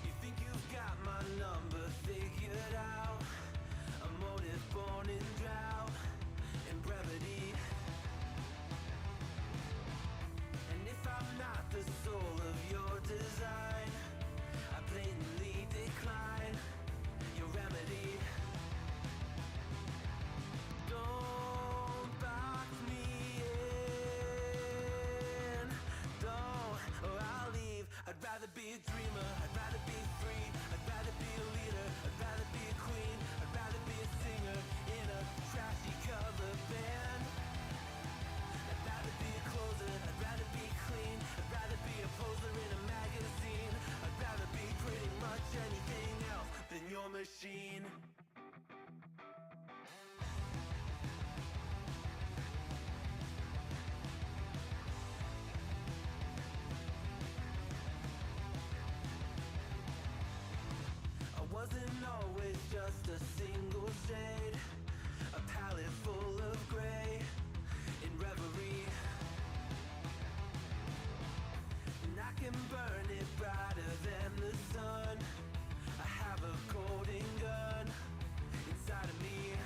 You think you've got my number figured out? A motive born in drought and brevity. And if I'm not the soul of your design, I blatantly decline your remedy. Don't box me in, don't, or I'll leave. I'd rather be a dreamer, I'd rather be free, I'd rather be a leader, I'd rather be a queen, I'd rather be a singer in a trashy cover band. I'd rather be a closer, I'd rather be clean, I'd rather be a poser in a magazine, I'd rather be pretty much anything else than your machine. Wasn't always just a single shade, a palette full of gray in reverie. And I can burn it brighter than the sun. I have a golden gun inside of me.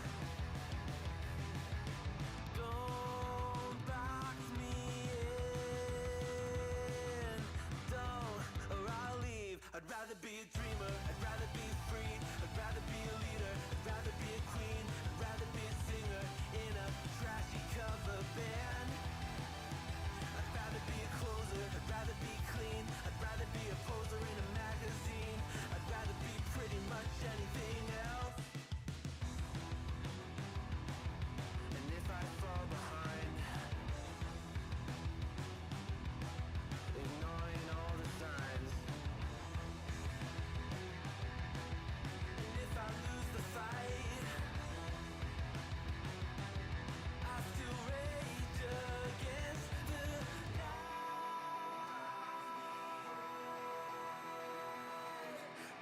Don't box me in, don't, or I'll leave. I'd rather be a dreamer, I'd rather be free, I'd rather be a leader, I'd rather be a queen, I'd rather be a singer in a trashy cover band. I'd rather be a closer, I'd rather be clean, I'd rather be a poser in a magazine, I'd rather be pretty much anything else. And if I fall behind, ignoring all the signs, and if I lose the fight, I still rage against the night.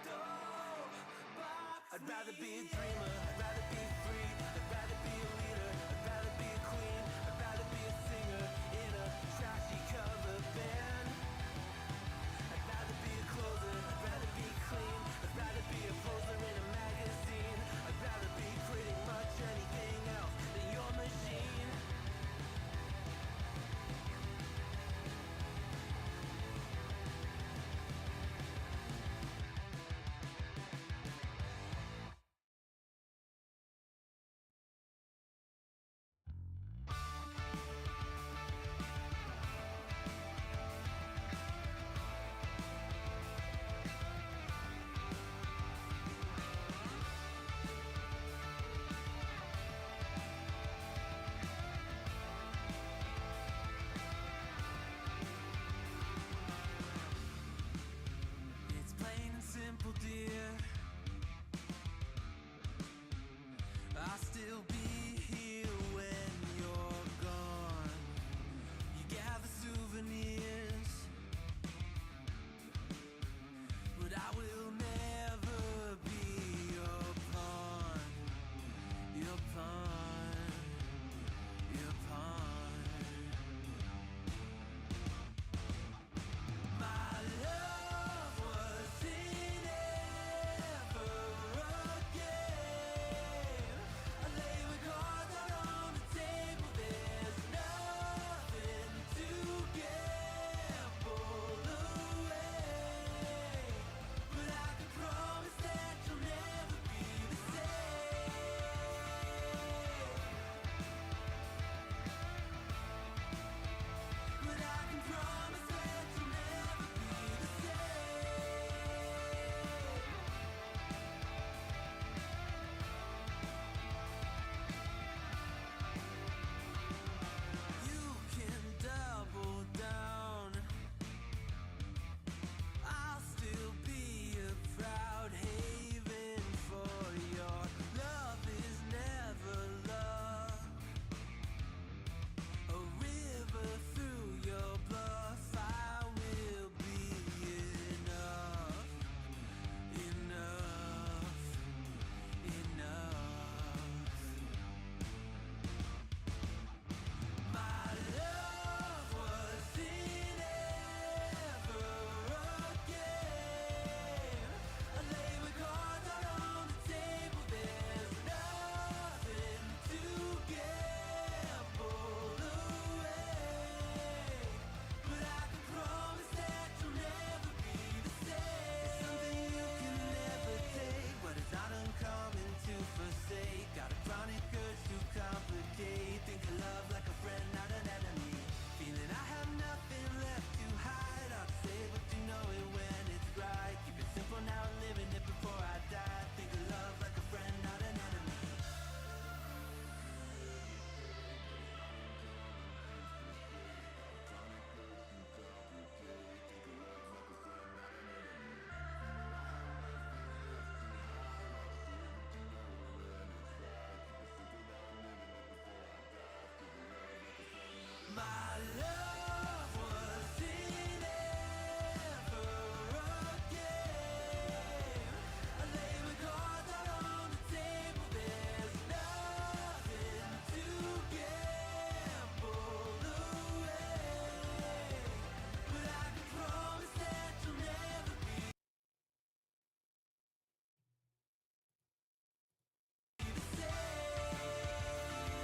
Don't box I'd rather be a dreamer, I'd rather be free, I'd rather be a leader, I'd rather be a queen, I'd rather be a singer in a trashy cover band. I'd rather be a closer, I'd rather be clean, I'd rather be a poser in a magazine, I'd rather be pretty much anything else than your machine.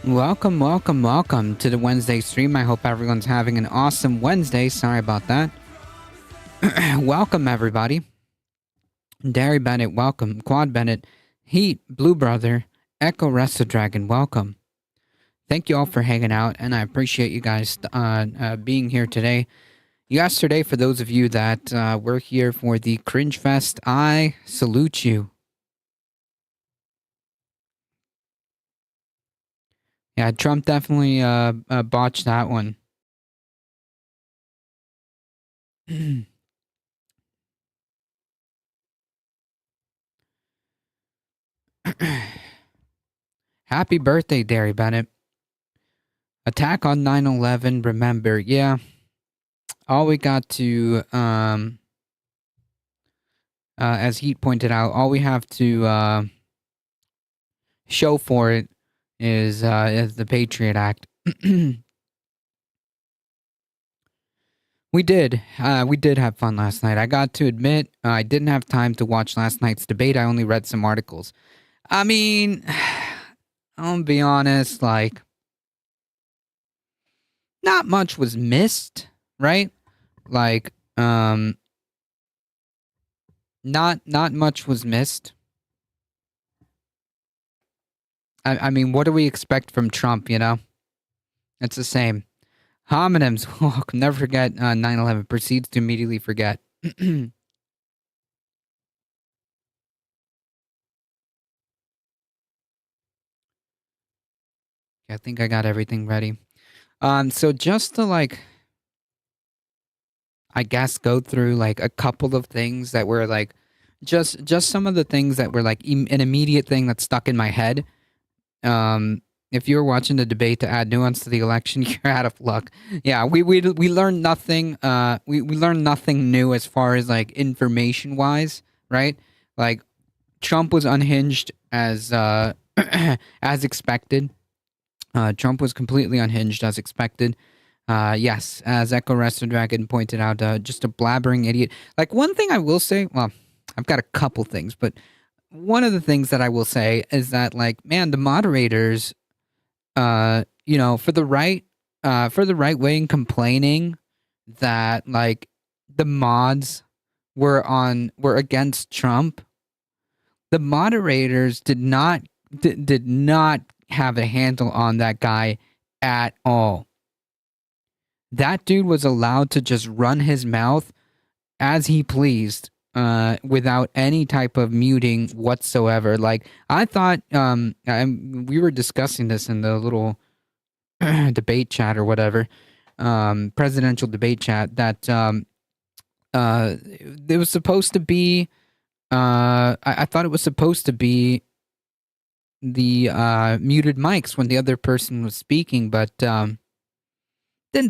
Welcome, welcome, welcome to the Wednesday stream. I hope everyone's having an awesome Wednesday. Sorry about that. Welcome, everybody. Derry Bennett, welcome. Quad Bennett, Heat, Blue Brother, Echo Resto Dragon, welcome. Thank you all for hanging out, and I appreciate you guys being here today. Yesterday, for those of you that were here for the Cringe Fest, I salute you. Yeah, Trump definitely botched that one. Happy birthday, Derry Bennett. Attack on 9/11, remember, yeah. All we got to, as Heat pointed out, all we have to show for it is the Patriot Act. We did have fun last night. I got to admit, I didn't have time to watch last night's debate. I only read some articles. I mean, I'll be honest, like, not much was missed, right? Like, not much was missed. I mean, what do we expect from Trump, you know? It's the same. Homonyms, never forget 9/11, proceeds to immediately forget. I think I got everything ready. So just to like, I guess go through like a couple of things that were like, just some of the things that were like an immediate thing that stuck in my head. If you were watching the debate to add nuance to the election, you're out of luck. Yeah, we learned nothing. We learned nothing new as far as like information wise, right? Like Trump was unhinged as as expected. Trump was completely unhinged as expected. Yes, as Echo Resto Dragon pointed out, just a blabbering idiot. Like one thing I will say, well, I've got a couple things, but one of the things that I will say is that, like, man, the moderators, you know, for the right wing complaining that like the mods were against Trump. The moderators did not have a handle on that guy at all. That dude was allowed to just run his mouth as he pleased, without any type of muting whatsoever. Like I thought, we were discussing this in the little debate chat or whatever, presidential debate chat, that it was supposed to be. I thought it was supposed to be the muted mics when the other person was speaking, but didn't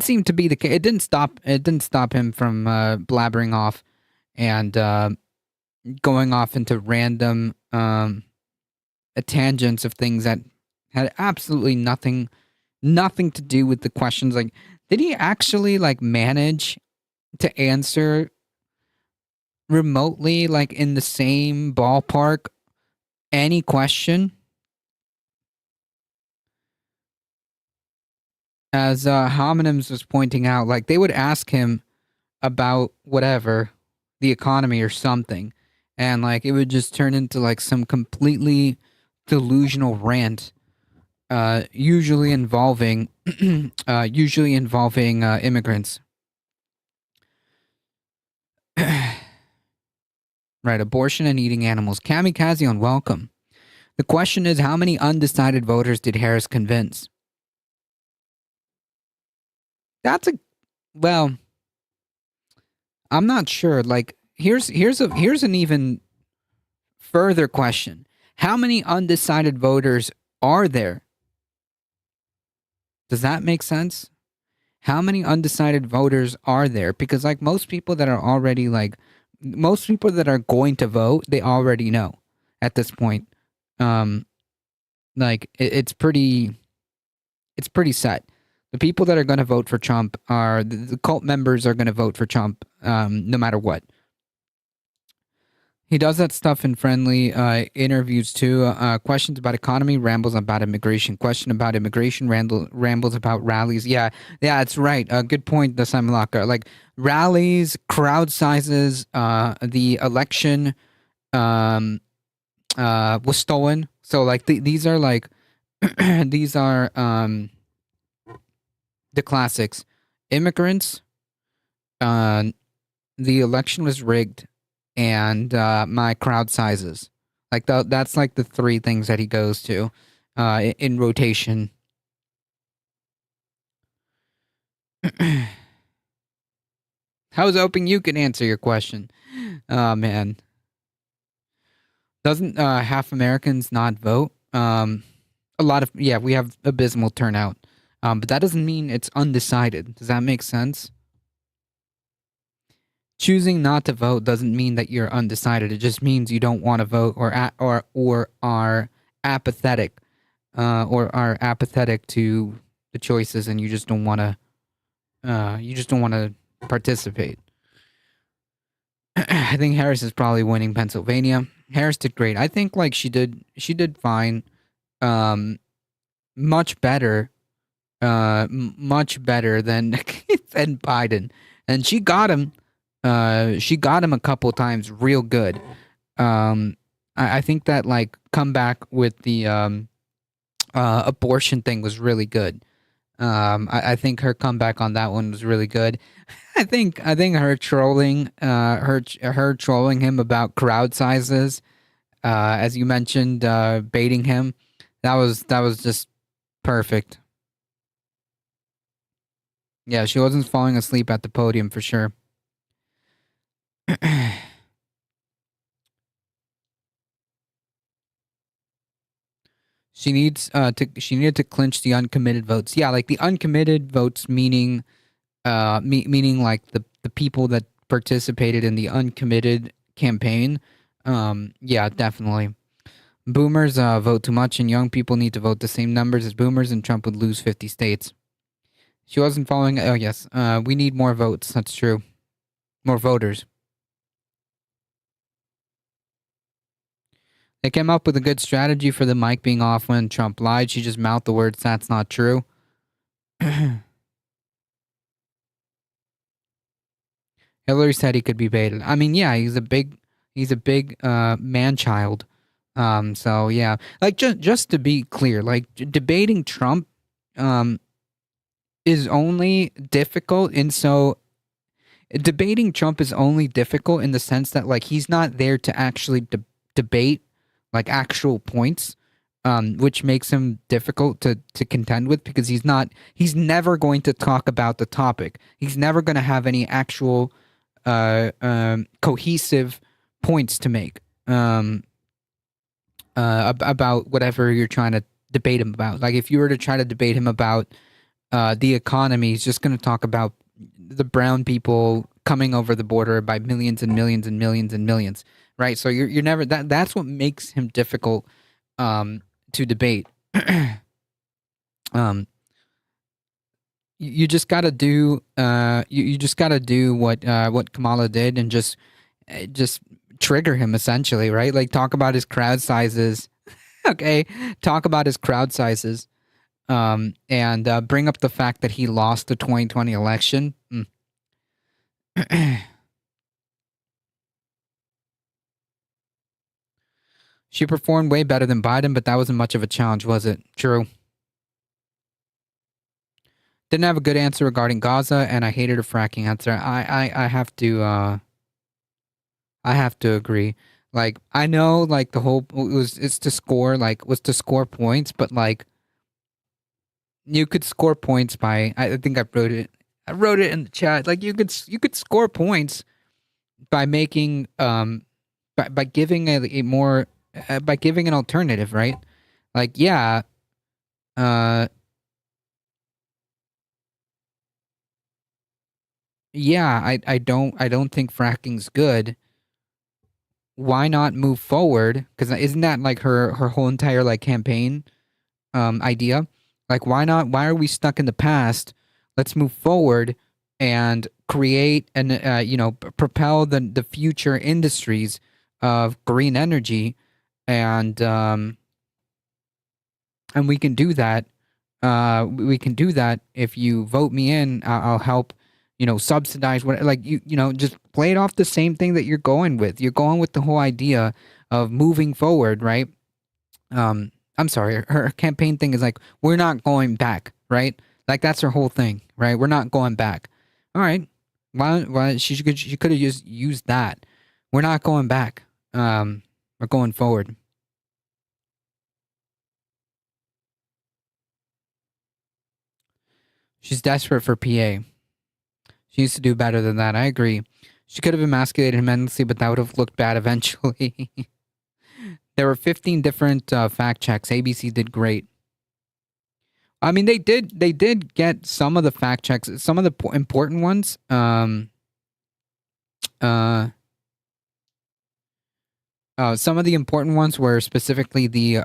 seem to be the case. It didn't stop him from blabbering off and going off into random tangents of things that had absolutely nothing to do with the questions. Like, did he actually like manage to answer remotely, like in the same ballpark, any question? As Homonyms was pointing out, like they would ask him about whatever, the economy or something, and like it would just turn into like some completely delusional rant, usually involving immigrants. Right, abortion and eating animals. Kamikaze on welcome. The question is, how many undecided voters did Harris convince? That's well, I'm not sure. Like, here's an even further question. How many undecided voters are there? Does that make sense? How many undecided voters are there? Because like most people that are already most people that are going to vote, they already know at this point. Like it's pretty set. The people that are going to vote for Trump are the cult members are going to vote for Trump, no matter what. He does that stuff in friendly interviews too. Questions about economy, rambles about immigration. Question about immigration, rambles about rallies. Yeah, yeah, that's right. Good point, the Simulaka. Like rallies, crowd sizes, the election was stolen. So like these are like these are the classics. Immigrants, uh, the election was rigged, and my crowd sizes. Like that's like the three things that he goes to in rotation. I was hoping you could answer your question. Oh man, doesn't half Americans not vote? A lot of yeah, we have abysmal turnout, but that doesn't mean it's undecided. Does that make sense? Choosing not to vote doesn't mean that you're undecided. It just means you don't want to vote or are apathetic, or are apathetic to the choices, and you just don't want to. You just don't want to participate. I think Harris is probably winning Pennsylvania. Harris did great. I think like she did fine. Um, much better. Much better than than Biden, and she got him a couple times real good. I think that like comeback with the abortion thing was really good. I think her comeback on that one was really good. I think her trolling her trolling him about crowd sizes, as you mentioned, baiting him. That was just perfect. Yeah, she wasn't falling asleep at the podium for sure. She needed to clinch the uncommitted votes. Yeah, like the uncommitted votes meaning meaning like the people that participated in the uncommitted campaign. Yeah, definitely. Boomers vote too much, and young people need to vote the same numbers as boomers, and Trump would lose 50 states. She wasn't following. Oh yes, we need more votes. That's true. More voters. They came up with a good strategy for the mic being off when Trump lied. She just mouthed the words, "That's not true." Hillary said he could be baited. I mean, yeah, he's a big man child. So yeah, like just to be clear, like debating Trump um is only difficult in so debating Trump is only difficult in the sense that like he's not there to actually debate like actual points, which makes him difficult to contend with because he's never going to talk about the topic. He's never going to have any actual cohesive points to make about whatever you're trying to debate him about. Like if you were to try to debate him about the economy, he's just going to talk about the brown people coming over the border by millions and millions and millions and millions, right? So you're never that's what makes him difficult to debate. um, you just got to do you just got to do what Kamala did and just trigger him essentially, right? Like talk about his crowd sizes. Okay, talk about his crowd sizes. And bring up the fact that he lost the 2020 election. She performed way better than Biden, but that wasn't much of a challenge, was it? True. Didn't have a good answer regarding Gaza, and I hated her fracking answer. I have to agree. Like I know, like the whole it's to score, like was to score points, but like you could score points by. I think I wrote it. I wrote it in the chat. Like you could score points by making by giving a more by giving an alternative, right? Like uh yeah, I don't think fracking's good. Why not move forward? Because isn't that like her whole entire like campaign idea? Like why are we stuck in the past? Let's move forward and create and propel the future industries of green energy, and we can do that. We can do that if you vote me in. I'll help, subsidize what, like, just play it off the same thing that you're going with. You're going with the whole idea of moving forward, right? I'm sorry, her campaign thing is like, we're not going back, right? Like, that's her whole thing, right? We're not going back. All right. Why she could have just used that. We're not going back. We're going forward. She's desperate for PA. She needs to do better than that. I agree. She could have emasculated him endlessly, but that would have looked bad eventually. There were 15 different fact checks. ABC did great. I mean, they did get some of the fact checks, some of the important ones. Uh, some of the important ones were specifically the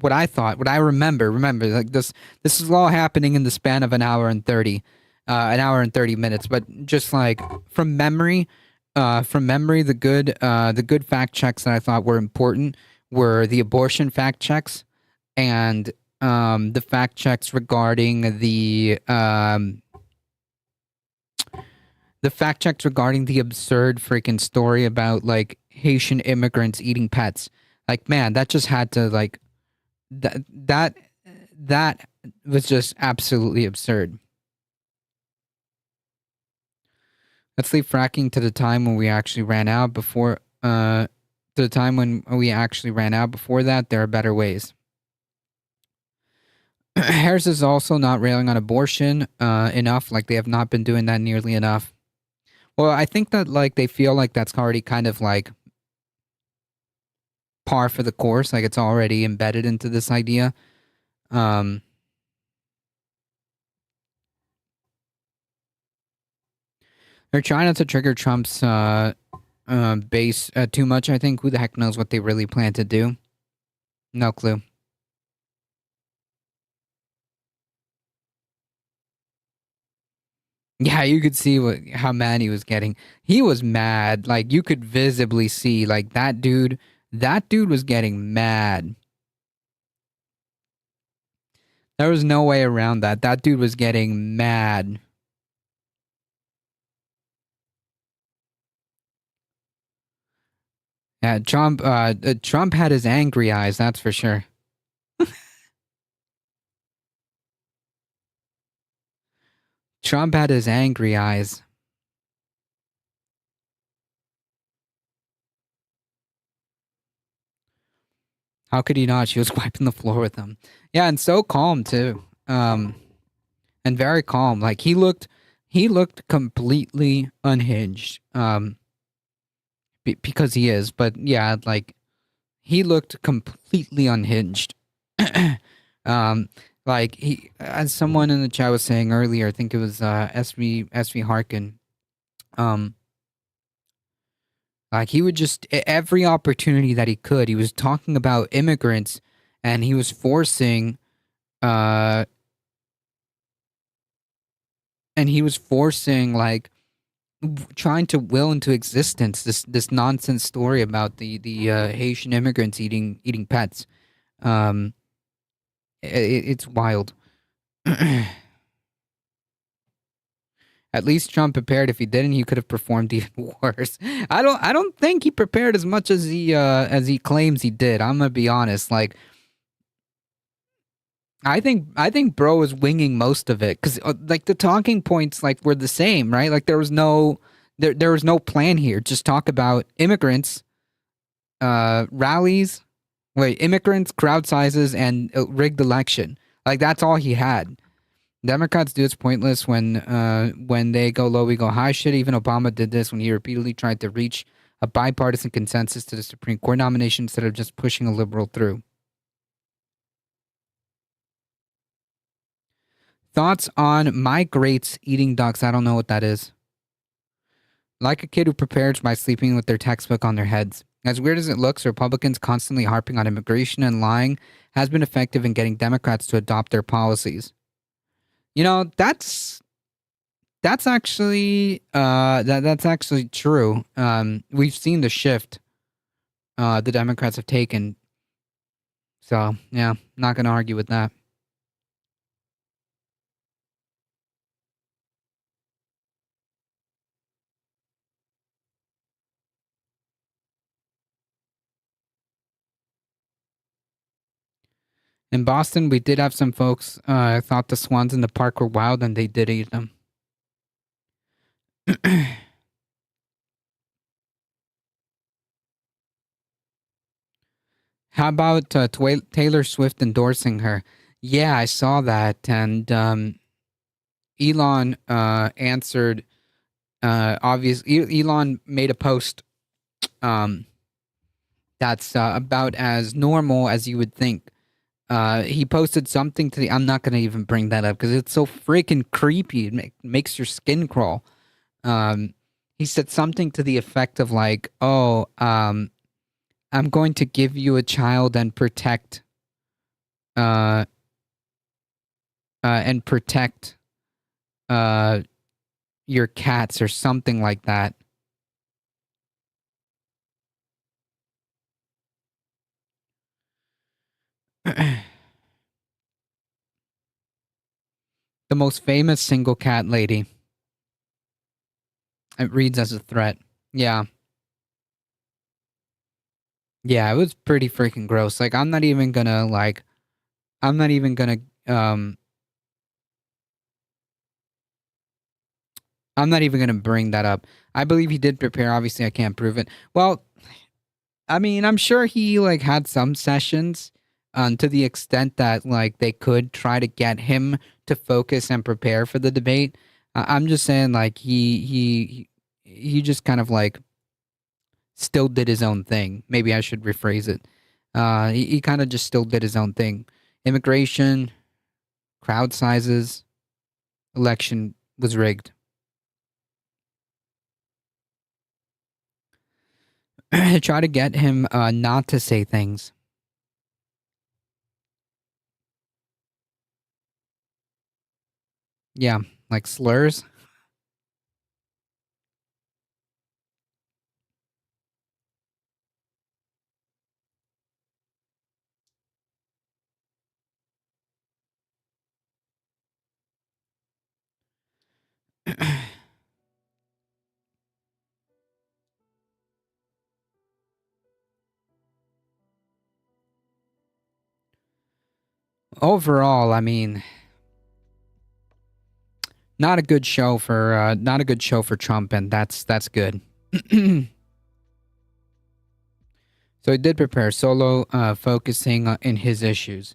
what I thought, what I remember. Remember, like this is all happening in the span of an hour and 30 minutes. But just like from memory, the good fact checks that I thought were important were the abortion fact checks and the fact checks regarding the fact checks regarding the absurd freaking story about like Haitian immigrants eating pets. Like, man, that just had to like that that was just absolutely absurd. Let's leave fracking to the time when we actually ran out. Before to the time when we actually ran out. Before that, there are better ways. Harris is also not railing on abortion enough. Like, they have not been doing that nearly enough. Well, I think that like they feel like that's already kind of like par for the course. Like, it's already embedded into this idea. Um, they're trying not to trigger Trump's base too much. I think. Who the heck knows what they really plan to do? No clue. Yeah, you could see how mad he was getting. He was mad. Like, you could visibly see like that dude was getting mad. There was no way around that. That dude was getting mad. Yeah, Trump had his angry eyes, that's for sure. Trump had his angry eyes. How could he not? She was wiping the floor with him. Yeah, and so calm too. And very calm. Like, he looked completely unhinged. Because he is, but yeah, like, he looked completely unhinged. um, like, he, as someone in the chat was saying earlier, I think it was SV Harkin. Um, like, he would just every opportunity that he could, he was talking about immigrants, and he was forcing, uh, like trying to will into existence this nonsense story about the Haitian immigrants eating pets. Um, it's wild. At least Trump prepared. If he didn't, he could have performed even worse. I don't think he prepared as much as he claims he did. I'm gonna be honest. Like, I think bro was winging most of it because like the talking points like were the same, right? Like, there was no plan here. Just talk about immigrants, rallies, wait, immigrants, crowd sizes, and rigged election. Like, that's all he had. Democrats do it's pointless when they go low, we go high. Shit, even Obama did this when he repeatedly tried to reach a bipartisan consensus to the Supreme Court nomination instead of just pushing a liberal through. Thoughts on my greats eating ducks? I don't know what that is. Like a kid who prepares by sleeping with their textbook on their heads. As weird as it looks, Republicans constantly harping on immigration and lying has been effective in getting Democrats to adopt their policies. That's actually that's actually true. We've seen the shift the Democrats have taken. So yeah, not gonna argue with that. In Boston, we did have some folks thought the swans in the park were wild, and they did eat them. How about Taylor Swift endorsing her? Yeah, I saw that, and Elon answered. Obviously, Elon made a post um, that's about as normal as you would think. He posted something to the. I'm not gonna even bring that up because it's so freaking creepy. It makes your skin crawl. Um, he said something to the effect of like, "Oh, I'm going to give you a child uh, and protect uh your cats or something like that." The most famous single cat lady. It reads as a threat. Yeah. Yeah, it was pretty freaking gross. Like I'm not even gonna um I'm not even gonna bring that up. I believe he did prepare, obviously I can't prove it. Well, I mean, I'm sure he like had some sessions to the extent that like they could try to get him to focus and prepare for the debate. I'm just saying like he just kind of like still did his own thing. Maybe I should rephrase it. He kind of just still did his own thing. Immigration, crowd sizes, election was rigged. Try to get him not to say things. Yeah, like slurs. Overall, I mean, not a good show for Trump, and that's good. So he did prepare solo, focusing in his issues.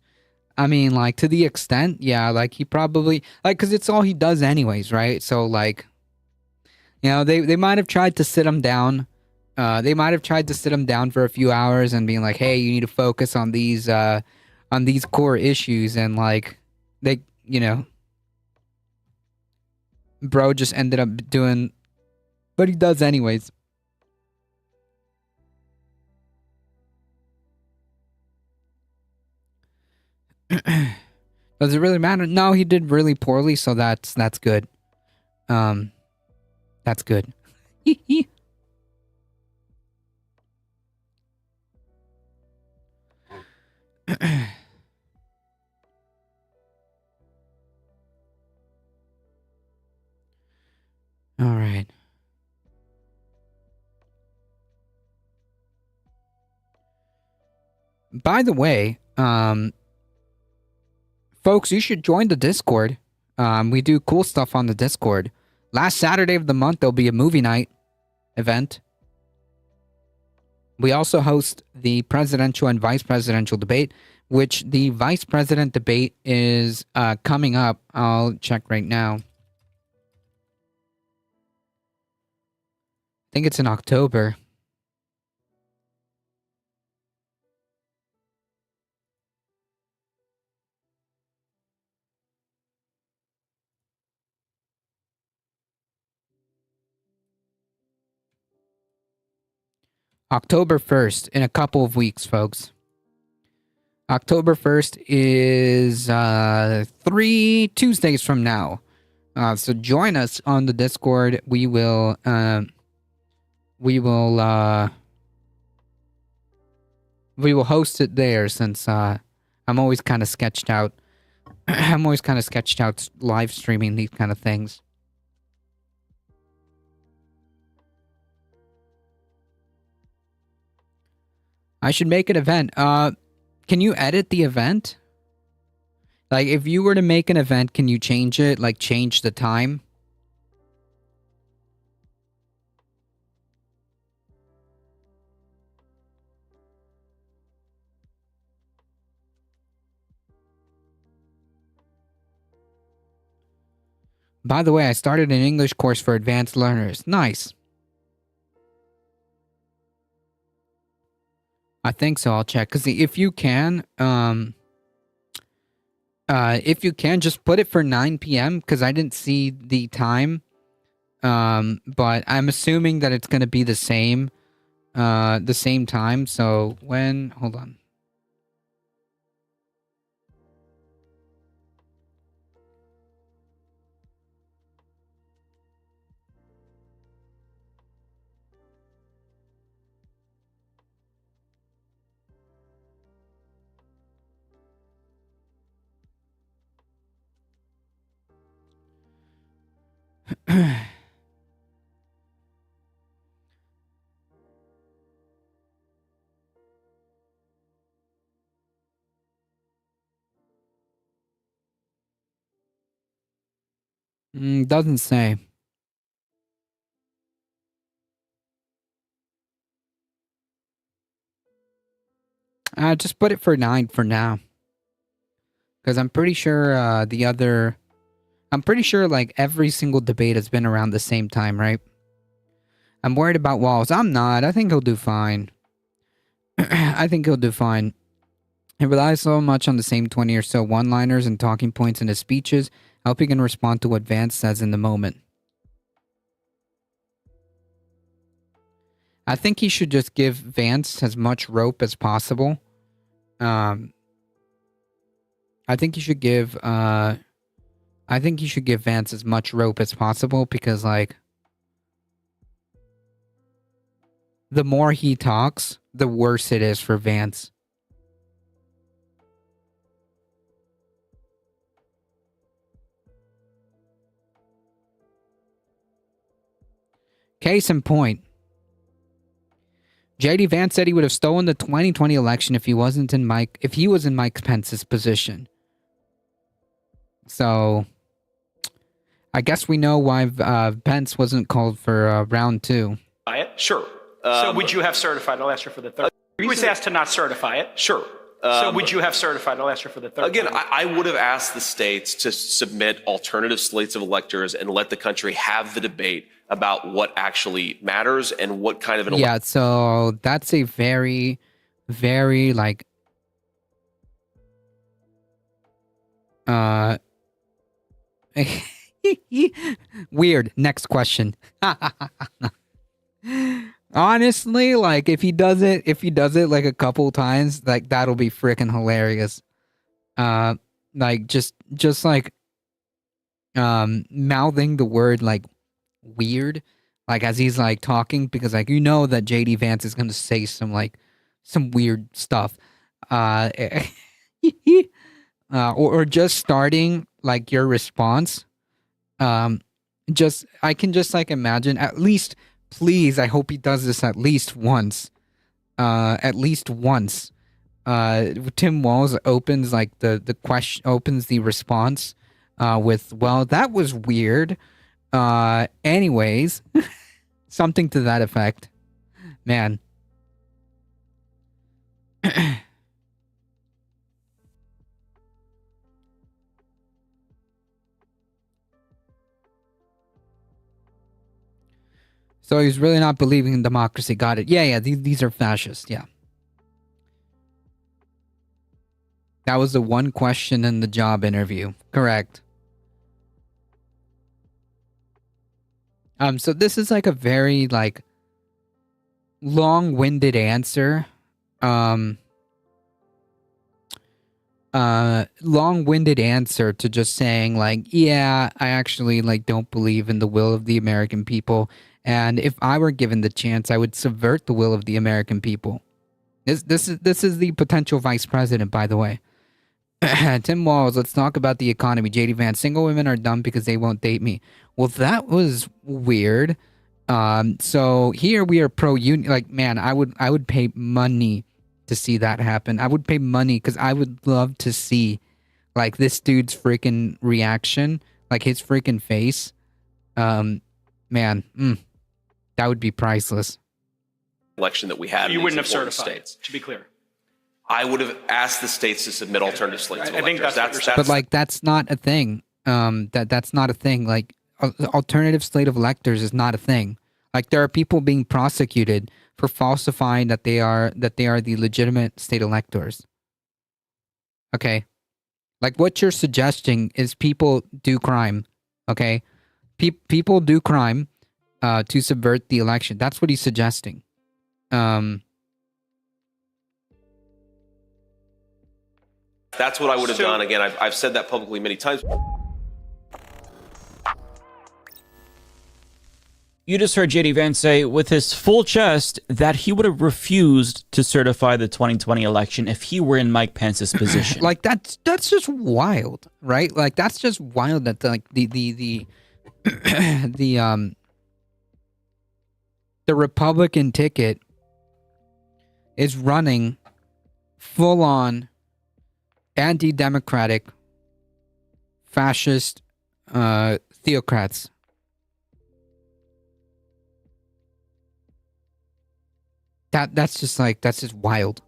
I mean, like to the extent, yeah, like he probably like because it's all he does anyways, right? So like, they might have tried to sit him down. They might have tried to sit him down for a few hours and being like, "Hey, you need to focus on these core issues," and like they, bro just ended up doing what he does anyways. Does it really matter? No, he did really poorly, so that's good. Um, that's good. All right. By the way, folks, you should join the Discord. We do cool stuff on the Discord. Last Saturday of the month, there'll be a movie night event. We also host the presidential and vice presidential debate, which the vice president debate is coming up. I'll check right now. I think it's in October. October 1st, in a couple of weeks, folks. October 1st is 3 Tuesdays from now. So join us on the Discord. We will We will host it there since I'm always kind of sketched out. I'm always kind of sketched out live streaming these kind of things. I should make an event. Can you edit the event? Like, if you were to make an event, can you change it? Like, change the time? By the way, I started an English course for advanced learners. Nice. I think so. I'll check. Because if you can, just put it for 9 p.m. because I didn't see the time. But I'm assuming that it's going to be the same time. So hold on. Doesn't say. Just put it for 9 for now. Because I'm pretty sure I'm pretty sure like every single debate has been around the same time, right? I'm worried about Walls. I'm not. I think he'll do fine. I think he'll do fine. He relies so much on the same 20 or so one-liners and talking points in his speeches, helping him respond to what Vance says in the moment. I think he should just give Vance as much rope as possible. I think he should give Vance as much rope as possible because like the more he talks, the worse it is for Vance. Case in point, JD Vance said he would have stolen the 2020 election if he was in Mike Pence's position. So I guess we know why Pence wasn't called for round 2. Sure. So would you have certified? I'll ask her for the third. He was asked to not certify it. Sure. So would you have certified? I'll ask her for the third. Again, I would have asked the states to submit alternative slates of electors and let the country have the debate about what actually matters and what kind of an Yeah, so that's a very, very like weird. Next question. Honestly, like if he does it like a couple times, like that'll be freaking hilarious. Like just like mouthing the word like weird, like as he's like talking, because like that JD Vance is gonna say some weird stuff. Or just starting like your response. I can just like imagine at least. Please, I hope he does this at least once. Tim Walz opens like the question, opens the response with, "Well, that was weird." Anyways, something to that effect. Man. So he's really not believing in democracy. Got it. Yeah. These are fascists. Yeah. That was the one question in the job interview. Correct. So this is like a very like long-winded answer. Long-winded answer to just saying like, yeah, I actually like don't believe in the will of the American people. And if I were given the chance, I would subvert the will of the American people. This is the potential vice president, by the way. Tim Walls, let's talk about the economy. JD Vance, single women are dumb because they won't date me. Well, that was weird. So here we are pro union. Like, man, I would pay money to see that happen. I would pay money because I would love to see like this dude's freaking reaction, like his freaking face. Man, that would be priceless. Election that we had. You in wouldn't have these important certified, states. to be clear. I would have asked the states to submit alternative slates of I think electors. that's what you're saying. But like that's not a thing. That's not a thing. Like alternative slate of electors is not a thing. Like there are people being prosecuted for falsifying that they are the legitimate state electors. Okay, like what you're suggesting is people do crime. Okay, people do crime to subvert the election. That's what he's suggesting. That's what I would have done. Again, I've said that publicly many times. You just heard JD Vance say with his full chest that he would have refused to certify the 2020 election if he were in Mike Pence's position. Like that's just wild, right? Like that's just wild that like the the Republican ticket is running full on anti-democratic fascist theocrats. That's just wild.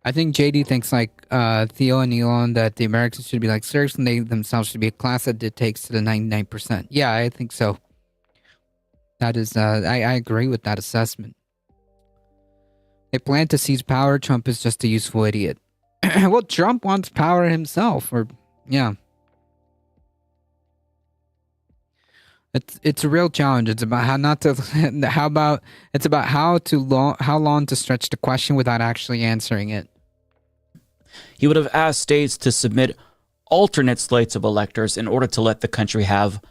I think JD thinks like Theo and Elon that the Americans should be like Turks and they themselves should be a class that dictates to the 99%. Yeah, I think so. That is, I agree with that assessment. They plan to seize power. Trump is just a useful idiot. Well, Trump wants power himself, or yeah. It's a real challenge. It's about how not to. It's about how long to stretch the question without actually answering it. He would have asked states to submit alternate slates of electors in order to let the country have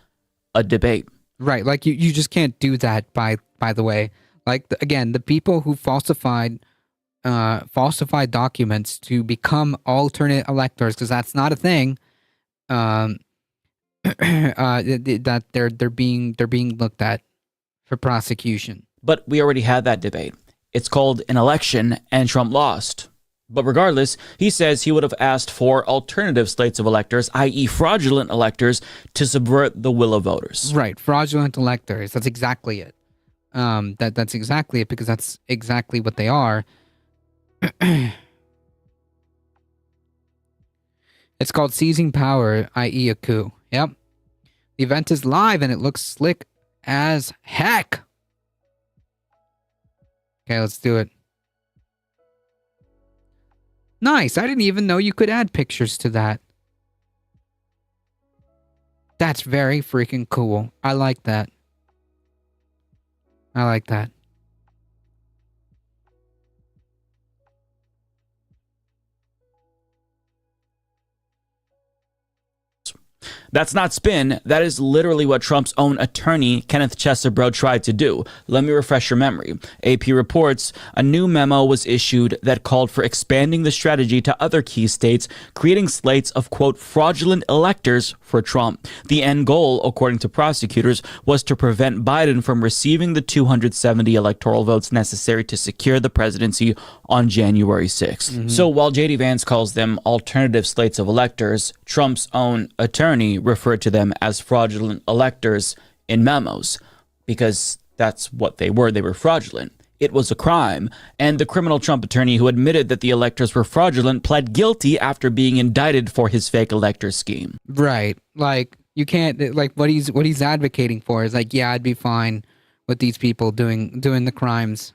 a debate. Right, like you just can't do that. By the way, like again, the people who falsified documents to become alternate electors, because that's not a thing. That they're being looked at for prosecution. But we already had that debate. It's called an election, and Trump lost. But regardless, he says he would have asked for alternative slates of electors, i.e. fraudulent electors, to subvert the will of voters. Right, fraudulent electors. That's exactly it. That's exactly it, because that's exactly what they are. It's called seizing power, i.e. a coup. Yep. The event is live and it looks slick as heck. Okay, let's do it. Nice. I didn't even know you could add pictures to that. That's very freaking cool. I like that. I like that. That's not spin. That is literally what Trump's own attorney, Kenneth Chesebro, tried to do. Let me refresh your memory. AP reports a new memo was issued that called for expanding the strategy to other key states, creating slates of, quote, fraudulent electors for Trump. The end goal, according to prosecutors, was to prevent Biden from receiving the 270 electoral votes necessary to secure the presidency on January 6th. Mm-hmm. So while JD Vance calls them alternative slates of electors, Trump's own attorney referred to them as fraudulent electors in memos, because that's what they were. They were fraudulent. It was a crime. And the criminal Trump attorney who admitted that the electors were fraudulent pled guilty after being indicted for his fake elector scheme. Right. Like, you can't, like, what he's advocating for is like, yeah, I'd be fine with these people doing the crimes,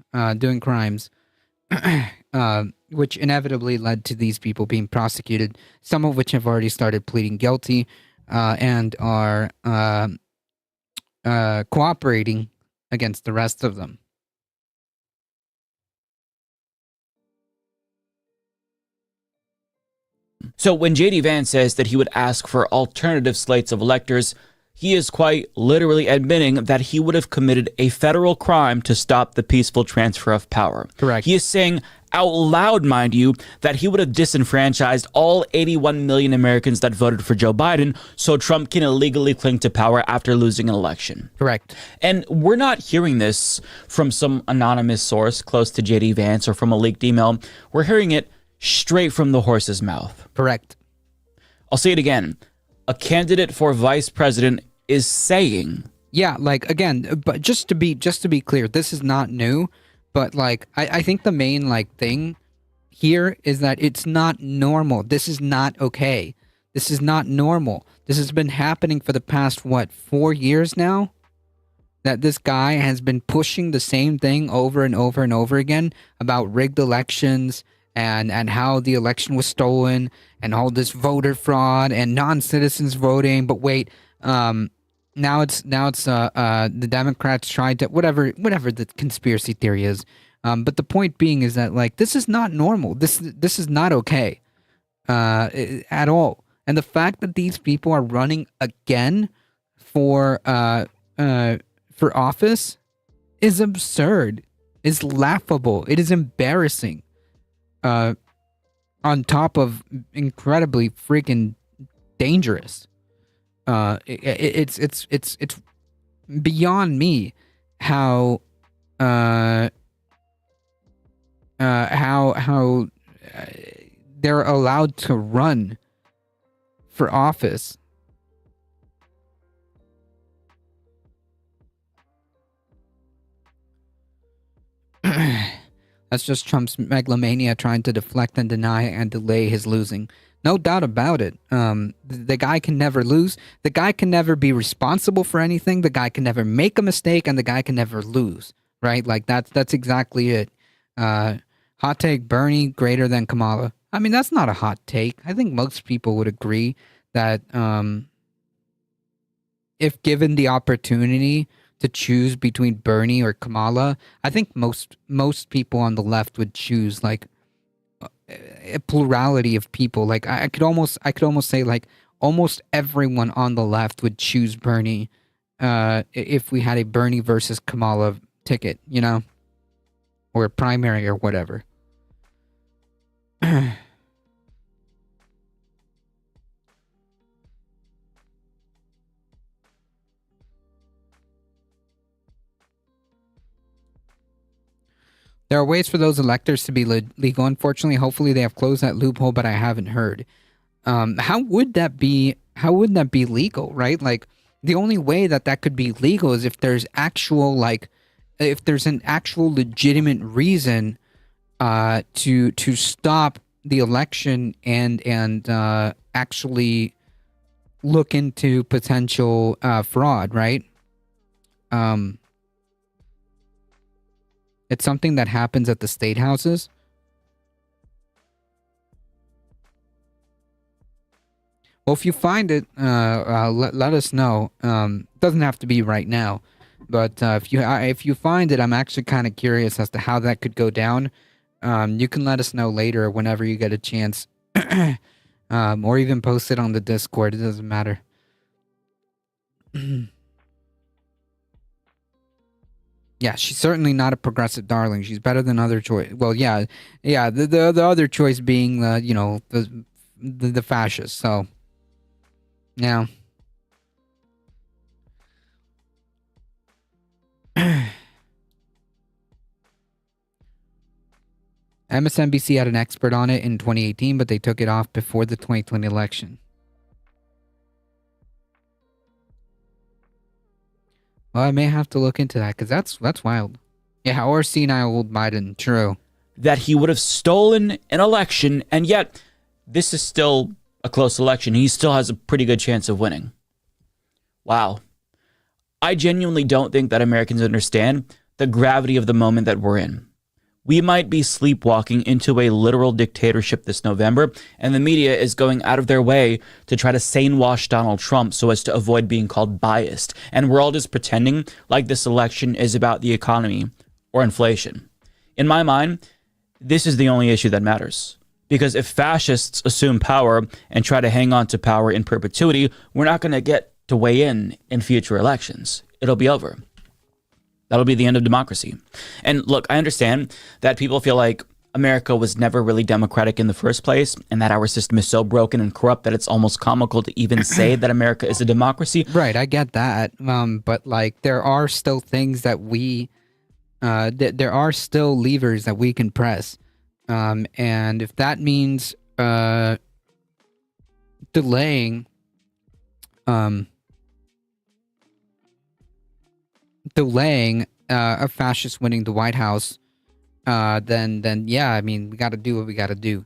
which inevitably led to these people being prosecuted, some of which have already started pleading guilty and are cooperating against the rest of them. So when JD Vance says that he would ask for alternative slates of electors, he is quite literally admitting that he would have committed a federal crime to stop the peaceful transfer of power. Correct. He is saying out loud, mind you, that he would have disenfranchised all 81 million Americans that voted for Joe Biden so Trump can illegally cling to power after losing an election. Correct. And we're not hearing this from some anonymous source close to JD Vance or from a leaked email. We're hearing it straight from the horse's mouth. Correct. I'll say it again. A candidate for vice president is saying, Yeah, like again, but just to be clear, this is not new. But like I think the main like thing here is that it's not normal. This is not okay. This is not normal. This has been happening for the past 4 years now? That this guy has been pushing the same thing over and over and over again about rigged elections and how the election was stolen and all this voter fraud and non-citizens voting. But wait, now it's the Democrats tried to whatever the conspiracy theory is. But the point being is that like this is not normal. This is not okay at all. And the fact that these people are running again for office is absurd. Is laughable. It is embarrassing. On top of incredibly freaking dangerous. It's beyond me how they're allowed to run for office. That's just Trump's megalomania trying to deflect and deny and delay his losing. No doubt about it. The guy can never lose. The guy can never be responsible for anything. The guy can never make a mistake, and the guy can never lose. Right? Like that's exactly it. Hot take: Bernie greater than Kamala. I mean, that's not a hot take. I think most people would agree that if given the opportunity to choose between Bernie or Kamala, I think most people on the left would choose like a plurality of people. Like I could almost say like almost everyone on the left would choose Bernie if we had a Bernie versus Kamala ticket, you know, or a primary or whatever. There are ways for those electors to be legal. Unfortunately, hopefully they have closed that loophole, but I haven't heard. How would that be? How would that be legal? Right? Like the only way that could be legal is if there's if there's an actual legitimate reason to stop the election and actually look into potential fraud. Right? It's something that happens at the state houses. Well, if you find it, let us know. Doesn't have to be right now, but if you find it, I'm actually kind of curious as to how that could go down. You can let us know later whenever you get a chance, or even post it on the Discord. It doesn't matter. Yeah, she's certainly not a progressive darling. She's better than other choice. Well, yeah. The other choice being the fascist. So, yeah. MSNBC had an expert on it in 2018, but they took it off before the 2020 election. Well, I may have to look into that because that's wild. Yeah, or senile old Biden. True. That he would have stolen an election, and yet this is still a close election. He still has a pretty good chance of winning. Wow. I genuinely don't think that Americans understand the gravity of the moment that we're in. We might be sleepwalking into a literal dictatorship this November, and the media is going out of their way to try to sane wash Donald Trump so as to avoid being called biased. And we're all just pretending like this election is about the economy or inflation. In my mind, this is the only issue that matters. Because if fascists assume power and try to hang on to power in perpetuity, we're not going to get to weigh in future elections. It'll be over. That'll be the end of democracy. And look, I understand that people feel like America was never really democratic in the first place, and that our system is so broken and corrupt that it's almost comical to even say that America is a democracy. Right, I get that. But like, there are still things that we, there are still levers that we can press. And if that means delaying, a fascist winning the White House, then yeah, I mean, we got to do what we got to do.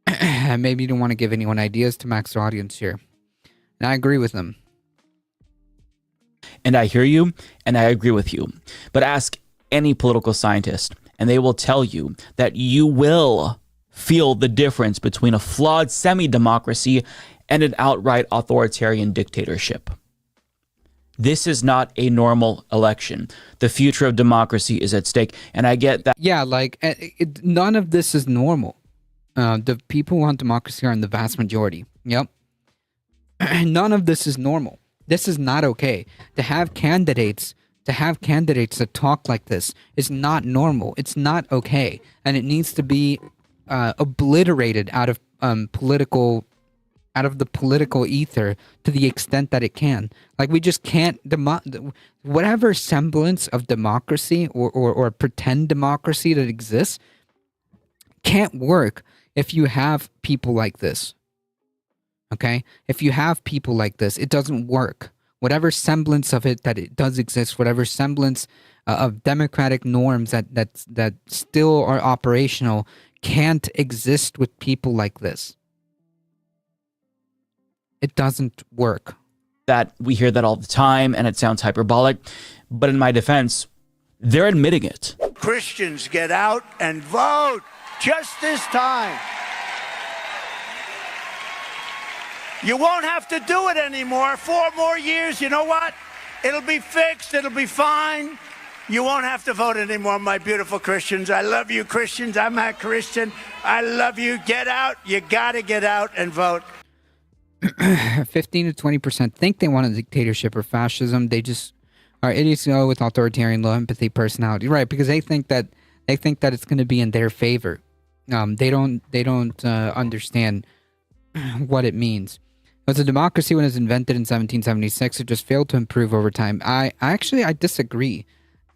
Maybe you don't want to give anyone ideas to max their audience here. And I agree with them. And I hear you, and I agree with you. But ask any political scientist, and they will tell you that you will feel the difference between a flawed semi-democracy and an outright authoritarian dictatorship. This is not a normal election. The future of democracy is at stake, and I get that. Yeah, like, none of this is normal. The people who want democracy are in the vast majority. Yep. None of this is normal. This is not okay. To have candidates that talk like this is not normal. It's not okay, and it needs to be obliterated out of the political ether to the extent that it can. Like, we just can't whatever semblance of democracy or pretend democracy that exists can't work if you have people like this. Okay? If you have people like this, it doesn't work. Whatever semblance of it that it does exist, whatever semblance of democratic norms that still are operational can't exist with people like this. It doesn't work. That we hear that all the time, and it sounds hyperbolic, but in my defense, they're admitting it. Christians, get out and vote just this time. You won't have to do it anymore. 4 more years, you know what? It'll be fixed. It'll be fine. You won't have to vote anymore, my beautiful Christians. I love you, Christians. I'm a Christian. I love you. Get out. You got to get out and vote. 15 to 20% think they want a dictatorship or fascism. They just are idiots with authoritarian, low empathy personality, right? Because they think that it's going to be in their favor. They don't understand what it means. It was a democracy when it was invented in 1776. It just failed to improve over time. I disagree.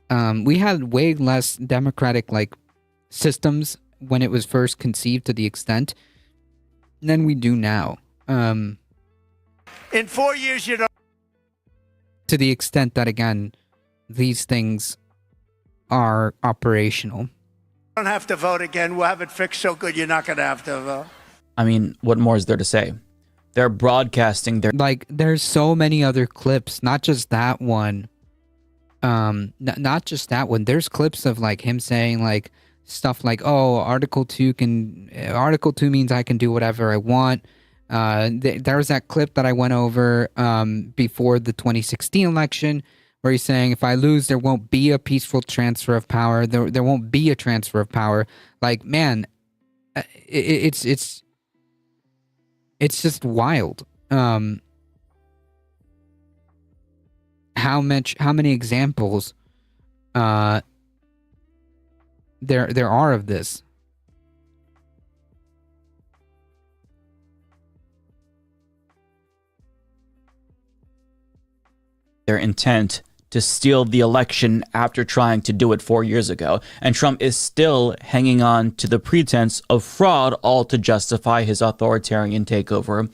We had way less democratic systems when it was first conceived to the extent than we do now. In 4 years, you don't. To the extent that, again, these things are operational. Don't have to vote again. We'll have it fixed so good you're not going to have to vote. I mean, what more is there to say? They're broadcasting their... There's so many other clips, not just that one. Not just that one. There's clips of him saying stuff like, "Oh, Article 2 means I can do whatever I want." There was that clip that I went over before the 2016 election where he's saying, if I lose, there won't be a peaceful transfer of power. There won't be a transfer of power. Man, it's just wild. How many examples there are of this. Their intent to steal the election after trying to do it 4 years ago. And Trump is still hanging on to the pretense of fraud, all to justify his authoritarian takeover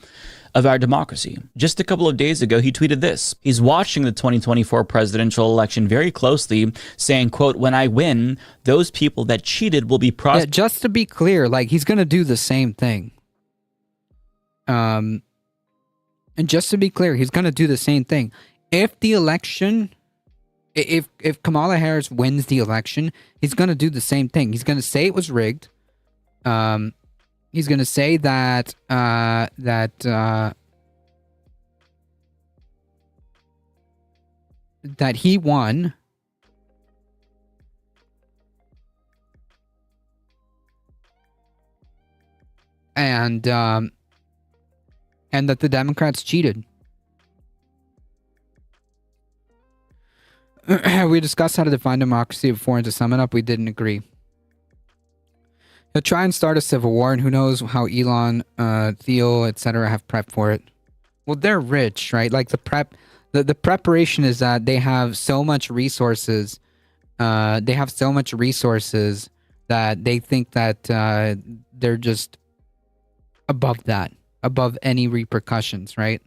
of our democracy. Just a couple of days ago, he tweeted this. He's watching the 2024 presidential election very closely, saying, quote, "When I win, those people that cheated will be prosecuted." Yeah, just to be clear, he's going to do the same thing. And just to be clear, he's going to do the same thing. If the election, if Kamala Harris wins the election, he's going to do the same thing. He's going to say it was rigged. He's going to say that he won. and that the Democrats cheated. We discussed how to define democracy before, and to sum it up, we didn't agree. He'll try and start a civil war, and who knows how Elon, Theo, etc. have prepped for it. Well, they're rich, right? Like the preparation is that they have so much resources. They have so much resources that they think that they're just above that, above any repercussions, right?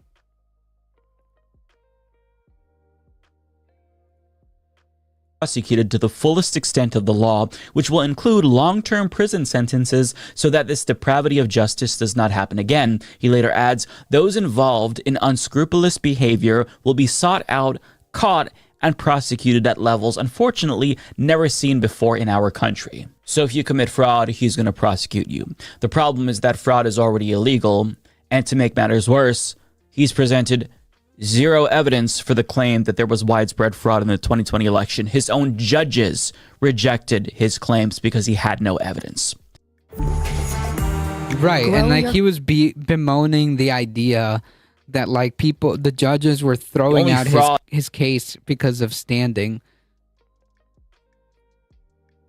Prosecuted to the fullest extent of the law, which will include long-term prison sentences so that this depravity of justice does not happen again. He later adds, those involved in unscrupulous behavior will be sought out, caught, and prosecuted at levels unfortunately never seen before in our country. So if you commit fraud, he's going to prosecute you. The problem is that fraud is already illegal, and to make matters worse, he's presented zero evidence for the claim that there was widespread fraud in the 2020 election. His own judges rejected his claims because he had no evidence. Right, and like he was bemoaning the idea that like the judges were throwing out his case because of standing.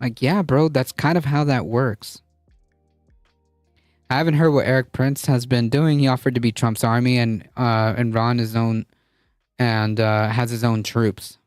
Like, yeah, bro, that's kind of how that works. I haven't heard what Eric Prince has been doing. He offered to be Trump's army and run his own, and has his own troops.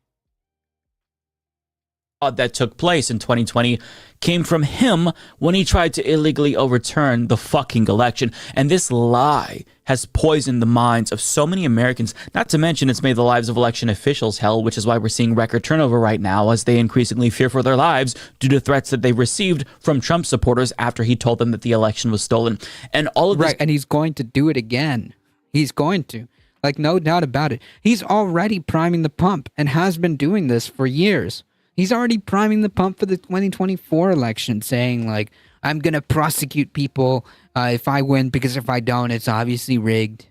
That took place in 2020 came from him when he tried to illegally overturn the fucking election. And this lie has poisoned the minds of so many Americans, not to mention it's made the lives of election officials hell, which is why we're seeing record turnover right now as they increasingly fear for their lives due to threats that they received from Trump supporters after he told them that the election was stolen. And all of this... Right, and he's going to do it again. He's going to. Like, no doubt about it. He's already priming the pump and has been doing this for years. He's already priming the pump for the 2024 election, saying, like, I'm going to prosecute people if I win, because if I don't, it's obviously rigged.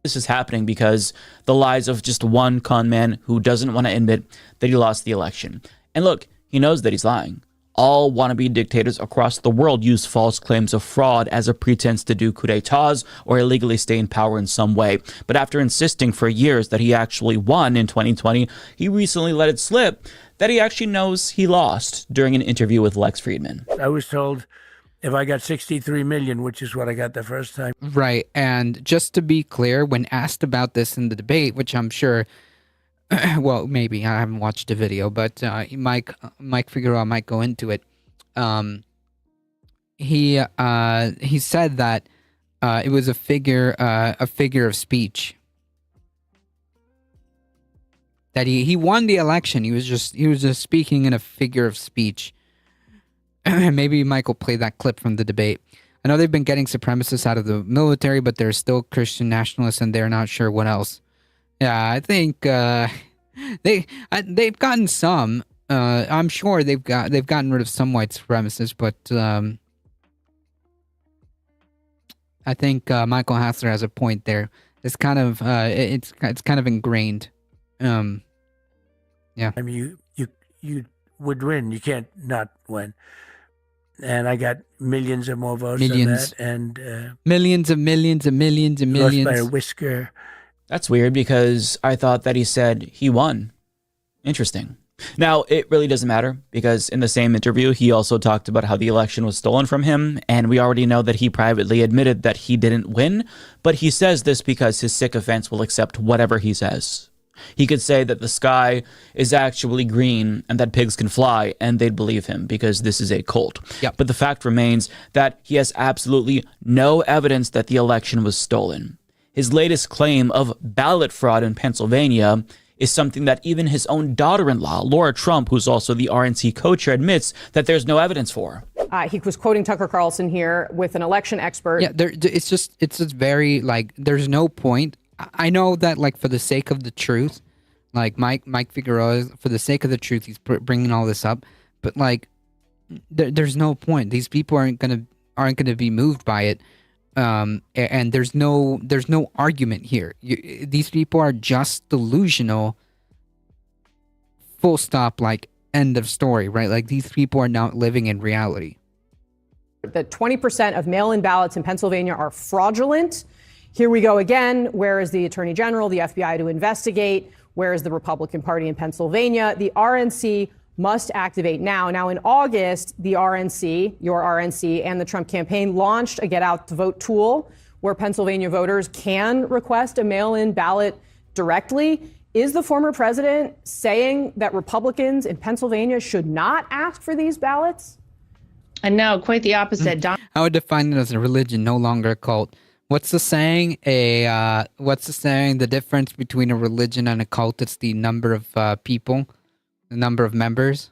This is happening because the lies of just one con man who doesn't want to admit that he lost the election. And look, he knows that he's lying. All wannabe dictators across the world use false claims of fraud as a pretense to do coup d'etats or illegally stay in power in some way. But after insisting for years that he actually won in 2020, he recently let it slip that he actually knows he lost during an interview with Lex Friedman. I was told if I got 63 million, which is what I got the first time. Right. And just to be clear, when asked about this in the debate, which I'm sure... well, maybe I haven't watched the video, but Mike Figueroa might go into it. He said that it was a figure of speech. That he won the election. He was just speaking in a figure of speech. Maybe Mike will play that clip from the debate. I know they've been getting supremacists out of the military, but they're still Christian nationalists, and they're not sure what else. Yeah, I think they've gotten some. I'm sure they've gotten rid of some white supremacists, but I think Michael Hassler has a point there. It's kind of it's kind of ingrained. Yeah. I mean, you would win. You can't not win. And I got millions of more votes than that, and millions of millions of millions of millions. Lost by a whisker. That's weird because I thought that he said he won. Interesting. Now, it really doesn't matter because in the same interview, he also talked about how the election was stolen from him. And we already know that he privately admitted that he didn't win. But he says this because his sycophants will accept whatever he says. He could say that the sky is actually green and that pigs can fly, and they'd believe him because this is a cult. Yep. But the fact remains that he has absolutely no evidence that the election was stolen. His latest claim of ballot fraud in Pennsylvania is something that even his own daughter-in-law, Laura Trump, who's also the RNC co-chair, admits that there's no evidence for. He was quoting Tucker Carlson here with an election expert. Yeah, it's just very, like, there's no point. I know that, like, for the sake of the truth, like, Mike Figueroa, for the sake of the truth, he's bringing all this up. But, like, there's no point. These people aren't gonna be moved by it. And there's no argument here. These people are just delusional. Full stop. Like, end of story. Right? Like, these people are not living in reality. that 20% of mail-in ballots in Pennsylvania are fraudulent. Here we go again. Where is the Attorney General, the FBI to investigate? Where is the Republican Party in Pennsylvania? The RNC must activate now. Now, in August, the RNC, your RNC, and the Trump campaign launched a Get Out the Vote tool where Pennsylvania voters can request a mail-in ballot directly. Is the former president saying that Republicans in Pennsylvania should not ask for these ballots? And no, quite the opposite. I would define it as a religion, no longer a cult. What's the saying? What's the saying? The difference between a religion and a cult, it's the number of people, the number of members.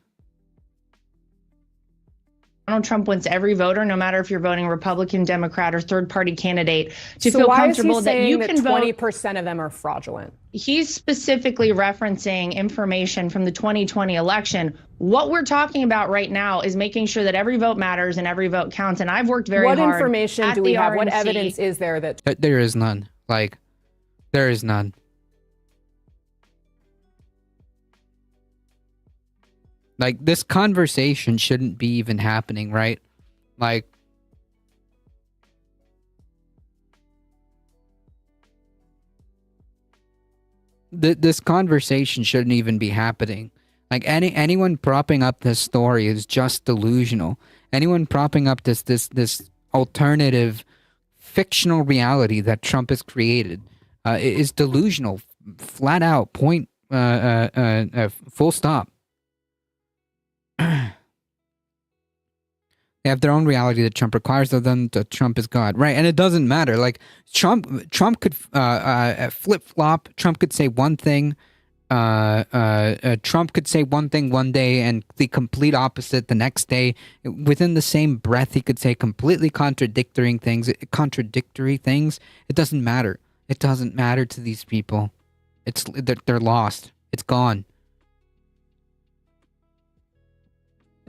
Donald Trump wants every voter, no matter if you're voting Republican, Democrat, or third-party candidate, to So feel why is he comfortable that saying you that can vote. 20% of them are fraudulent? He's specifically referencing information from the 2020 election. What we're talking about right now is making sure that every vote matters and every vote counts. And I've worked very What hard. information at do we the have? What RNC. evidence is there that There is none. Like, there is none. Like, this conversation shouldn't be even happening, right? Like, this conversation shouldn't even be happening. Like, anyone propping up this story is just delusional. Anyone propping up this alternative fictional reality that Trump has created is delusional, flat out, point, full stop. They have their own reality that Trump requires of them. That Trump is God, right? And it doesn't matter. Like, Trump could flip flop. Trump could say one thing. Trump could say one thing one day and the complete opposite the next day. Within the same breath, he could say completely contradictory things. It doesn't matter. It doesn't matter to these people. They're lost. It's gone.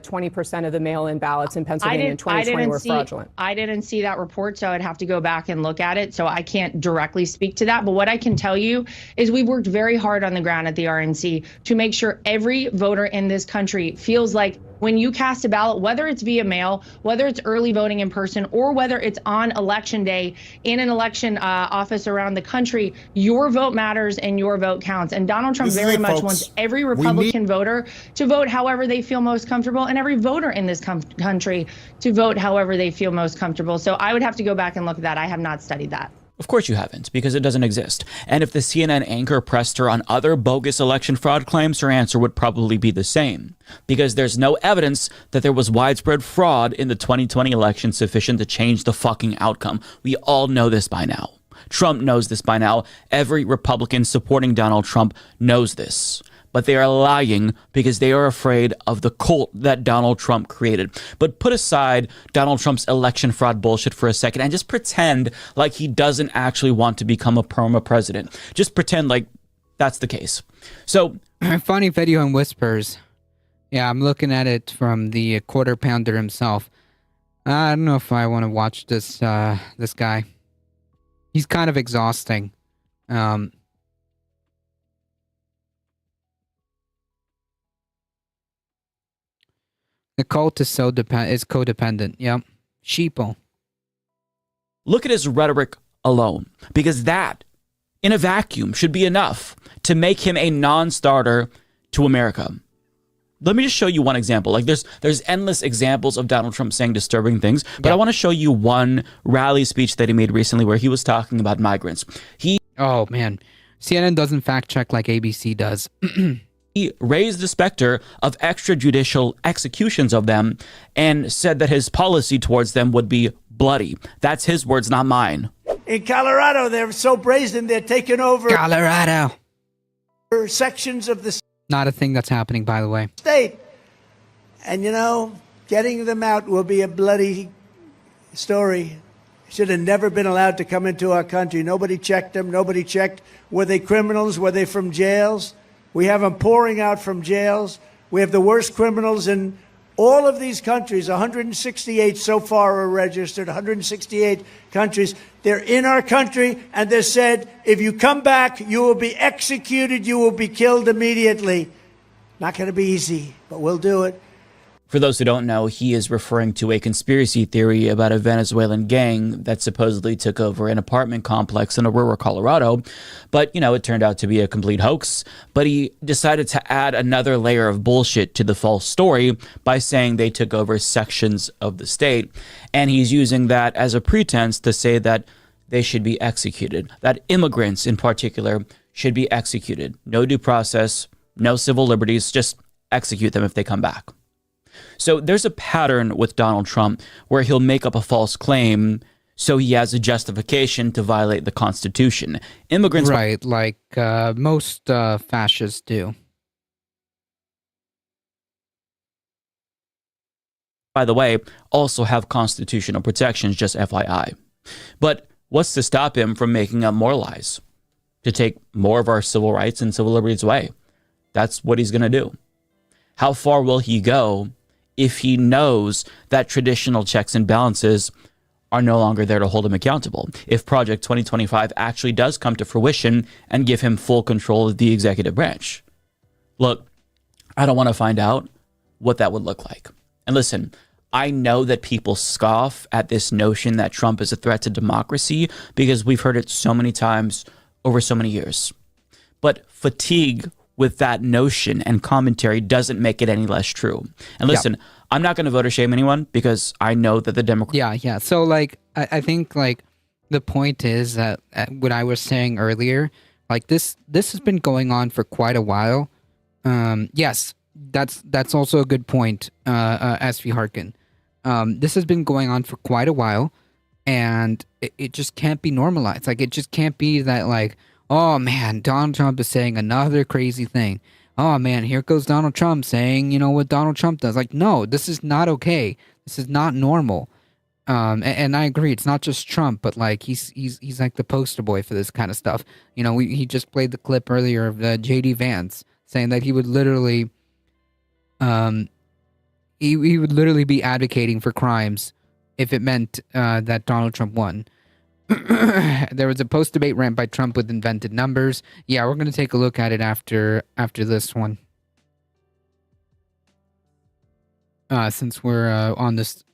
20% of the mail-in ballots in Pennsylvania in 2020 were fraudulent? I didn't see that report, so I'd have to go back and look at it. So I can't directly speak to that. But what I can tell you is we've worked very hard on the ground at the RNC to make sure every voter in this country feels like when you cast a ballot, whether it's via mail, whether it's early voting in person, or whether it's on election day in an election office around the country, your vote matters and your vote counts. And Donald Trump very much wants every Republican voter to vote however they feel most comfortable, and every voter in this country to vote however they feel most comfortable. So I would have to go back and look at that. I have not studied that. Of course you haven't, because it doesn't exist. And if the CNN anchor pressed her on other bogus election fraud claims, her answer would probably be the same. Because there's no evidence that there was widespread fraud in the 2020 election sufficient to change the fucking outcome. We all know this by now. Trump knows this by now. Every Republican supporting Donald Trump knows this. But they are lying because they are afraid of the cult that Donald Trump created. But put aside Donald Trump's election fraud bullshit for a second and just pretend like he doesn't actually want to become a perma president. Just pretend like that's the case. So, funny video and whispers. Yeah, I'm looking at it from the quarter pounder himself. I don't know if I want to watch this guy. He's kind of exhausting. The cult is codependent. Yep. Sheeple. look at his rhetoric alone, because that, in a vacuum, should be enough to make him a non-starter to America. Let me just show you one example. Like there's endless examples of Donald Trump saying disturbing things, but I want to show you one rally speech that he made recently where he was talking about migrants. Oh man, CNN doesn't fact check like ABC does. He raised the specter of extrajudicial executions of them and said that his policy towards them would be bloody. That's his words, not mine. In Colorado, they're so brazen, they're taking over Colorado. sections of the Not a thing that's happening, by the way. state. And, you know, getting them out will be a bloody story. Should have never been allowed to come into our country. Nobody checked them. Nobody checked. Were they criminals? Were they from jails? We have them pouring out from jails. We have the worst criminals in all of these countries. 168 so far are registered, 168 countries. They're in our country, and they said, if you come back, you will be executed. You will be killed immediately. Not going to be easy, but we'll do it. For those who don't know, he is referring to a conspiracy theory about a Venezuelan gang that supposedly took over an apartment complex in Aurora, Colorado. But, it turned out to be a complete hoax. But he decided to add another layer of bullshit to the false story by saying they took over sections of the state. And he's using that as a pretense to say that they should be executed, that immigrants in particular should be executed. No due process, no civil liberties, just execute them if they come back. So there's a pattern with Donald Trump where he'll make up a false claim so he has a justification to violate the Constitution. Immigrants, Right, like most fascists do. by the way, also have constitutional protections, just FYI. But what's to stop him from making up more lies? To take more of our civil rights and civil liberties away. That's what he's going to do. How far will he go if he knows that traditional checks and balances are no longer there to hold him accountable? If Project 2025 actually does come to fruition and give him full control of the executive branch. Look, I don't want to find out what that would look like. And listen, I know that people scoff at this notion that Trump is a threat to democracy because we've heard it so many times over so many years. But fatigue with that notion and commentary doesn't make it any less true. And listen, I'm not going to voter shame anyone because I know that the Democrats... Yeah. So, like, I think, like, the point is that what I was saying earlier, like, this has been going on for quite a while. Yes, that's also a good point, SV Harkin. This has been going on for quite a while, and it just can't be normalized. Like, it just can't be that, like, oh man, Donald Trump is saying another crazy thing. Oh man, here goes Donald Trump saying, what Donald Trump does. Like, no, this is not okay. This is not normal. And I agree, it's not just Trump, but like he's like the poster boy for this kind of stuff. He just played the clip earlier of JD Vance saying that he would literally, he would literally be advocating for crimes if it meant that Donald Trump won. There was a post-debate rant by Trump with invented numbers. Yeah, we're going to take a look at it after this one. Since we're on this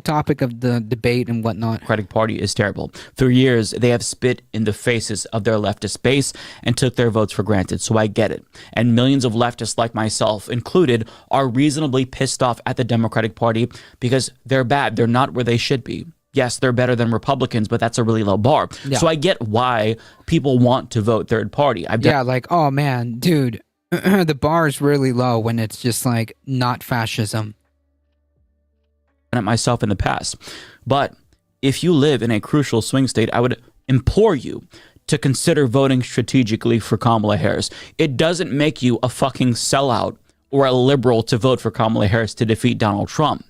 topic of the debate and whatnot. Democratic Party is terrible. For years, they have spit in the faces of their leftist base and took their votes for granted, so I get it. And millions of leftists like myself included are reasonably pissed off at the Democratic Party because they're bad. They're not where they should be. Yes, they're better than Republicans, but that's a really low bar. Yeah. So I get why people want to vote third party. Like, oh man, dude, the bar is really low when it's just like not fascism. At myself in the past. But if you live in a crucial swing state, I would implore you to consider voting strategically for Kamala Harris. It doesn't make you a fucking sellout or a liberal to vote for Kamala Harris to defeat Donald Trump.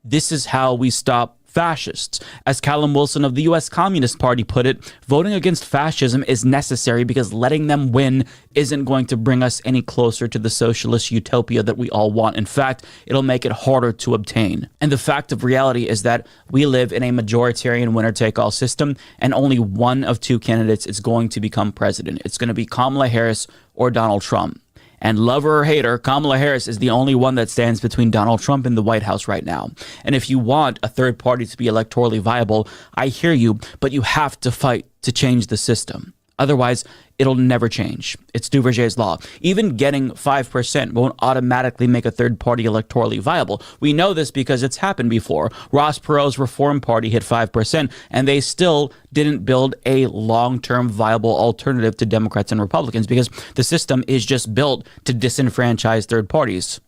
This is how we stop fascists. As Callum Wilson of the U.S. Communist Party put it, voting against fascism is necessary because letting them win isn't going to bring us any closer to the socialist utopia that we all want. In fact, it'll make it harder to obtain. And the fact of reality is that we live in a majoritarian winner-take-all system, and only one of two candidates is going to become president. It's going to be Kamala Harris or Donald Trump. And love her or hate her, Kamala Harris is the only one that stands between Donald Trump and the White House right now. And if you want a third party to be electorally viable, I hear you, but you have to fight to change the system. Otherwise, it'll never change. It's Duverger's law. Even getting 5% won't automatically make a third party electorally viable. We know this because it's happened before. Ross Perot's Reform Party hit 5%, and they still didn't build a long-term viable alternative to Democrats and Republicans because the system is just built to disenfranchise third parties.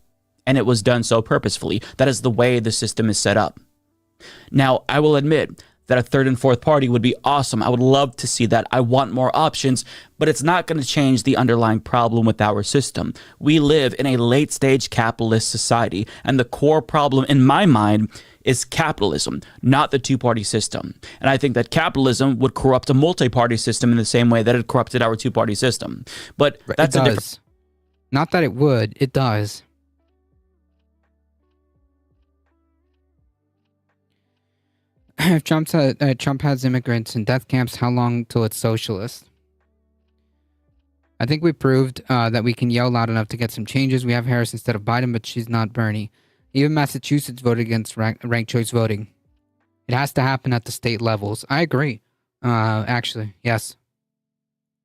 And it was done so purposefully. That is the way the system is set up. Now, I will admit that a third and fourth party would be awesome. I would love to see that. I want more options, but it's not going to change the underlying problem with our system. We live in a late-stage capitalist society, and the core problem in my mind is capitalism, not the two-party system. And I think that capitalism would corrupt a multi-party system in the same way that it corrupted our two-party system. But that's a different... Not that it would, it does. If Trump has immigrants in death camps, how long till it's socialist? I think we proved that we can yell loud enough to get some changes. We have Harris instead of Biden, but she's not Bernie. Even Massachusetts voted against ranked choice voting. It has to happen at the state levels. I agree. Actually, yes.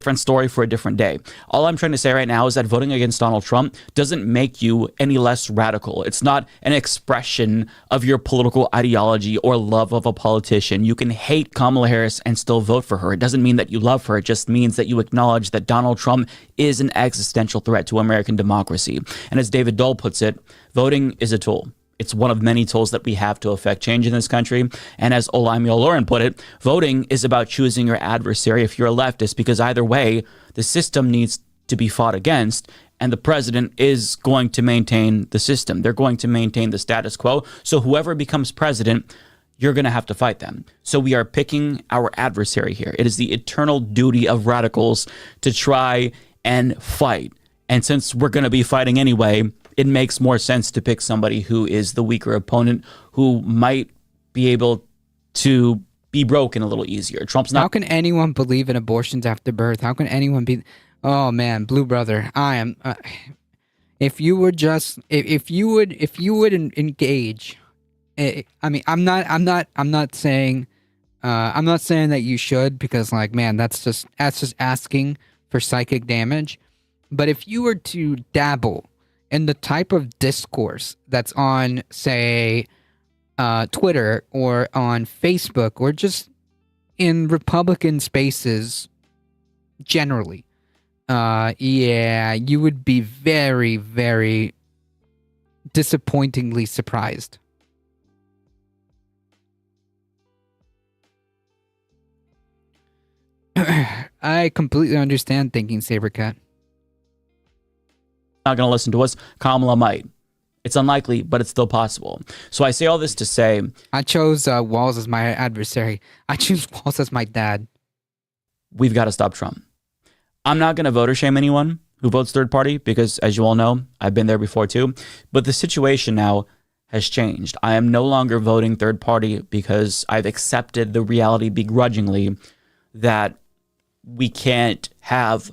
Different story for a different day. All I'm trying to say right now is that voting against Donald Trump doesn't make you any less radical. It's not an expression of your political ideology or love of a politician. You can hate Kamala Harris and still vote for her. It doesn't mean that you love her. It just means that you acknowledge that Donald Trump is an existential threat to American democracy. And as David Dole puts it, voting is a tool. It's one of many tools that we have to affect change in this country. And as Olami Olorin put it, voting is about choosing your adversary if you're a leftist, because either way, the system needs to be fought against, and the president is going to maintain the system. They're going to maintain the status quo. So whoever becomes president, you're going to have to fight them. So we are picking our adversary here. It is the eternal duty of radicals to try and fight. And since we're going to be fighting anyway, it makes more sense to pick somebody who is the weaker opponent, who might be able to be broken a little easier. Trump's not. How can anyone believe in abortions after birth? How can anyone be? Oh man, Blue Brother, I am. If you would just, if you would engage. I mean, I'm not saying that you should, because like, man, that's just asking for psychic damage. But if you were to dabble in the type of discourse that's on, say, Twitter or on Facebook or just in Republican spaces generally, yeah, you would be very, very disappointingly surprised. I completely understand thinking, Sabercat. Not going to listen to us. Kamala might. It's unlikely, but it's still possible. So I say all this to say, I chose Walz as my adversary. I choose Walz as my dad. We've got to stop Trump. I'm not going to voter shame anyone who votes third party, because as you all know, I've been there before too. But the situation now has changed. I am no longer voting third party because I've accepted the reality begrudgingly that we can't have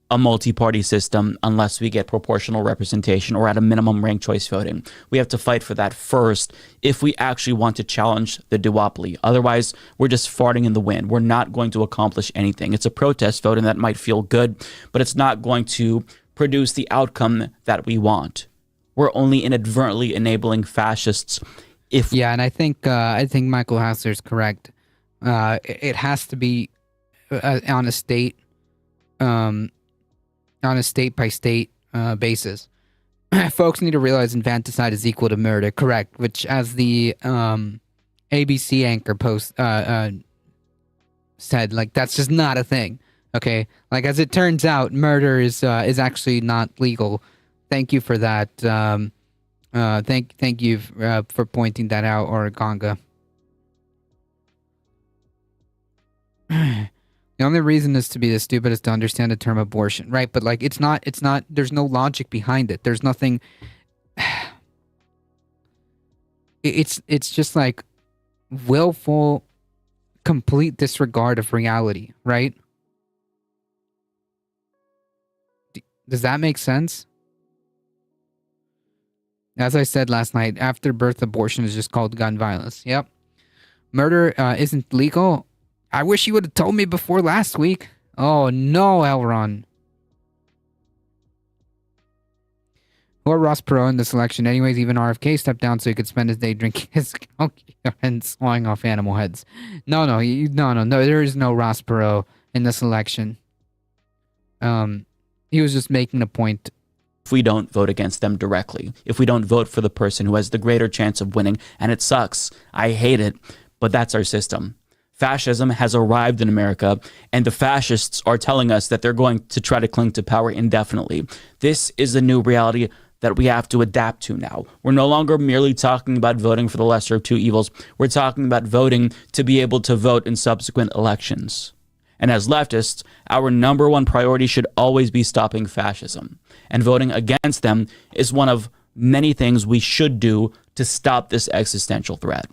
a multi-party system unless we get proportional representation, or at a minimum ranked choice voting. We have to fight for that first if we actually want to challenge the duopoly. Otherwise, we're just farting in the wind. We're not going to accomplish anything. It's a protest vote, and that might feel good, but it's not going to produce the outcome that we want. We're only inadvertently enabling fascists. Yeah, and I think Michael Hassler is correct. It has to be on a state by state basis. Folks need to realize infanticide is equal to murder, correct? Which, as the ABC anchor said, like, that's just not a thing. Okay, like, as it turns out, murder is actually not legal. Thank you for that. Thank you for pointing that out, Oreganga. The only reason is to be this stupid is to understand the term abortion, right? But like, it's not, there's no logic behind it. There's nothing, it's just like willful, complete disregard of reality, right? Does that make sense? As I said last night, after birth abortion is just called gun violence. Yep. Murder isn't legal. I wish you would have told me before last week. Oh no, Elron. Or Ross Perot in this election. Anyways, even RFK stepped down so he could spend his day drinking his and sawing off animal heads. No. There is no Ross Perot in this election. He was just making a point. If we don't vote against them directly, if we don't vote for the person who has the greater chance of winning, and it sucks, I hate it, but that's our system. Fascism has arrived in America, and the fascists are telling us that they're going to try to cling to power indefinitely. This is a new reality that we have to adapt to now. We're no longer merely talking about voting for the lesser of two evils. We're talking about voting to be able to vote in subsequent elections. And as leftists, our number one priority should always be stopping fascism. And voting against them is one of many things we should do to stop this existential threat.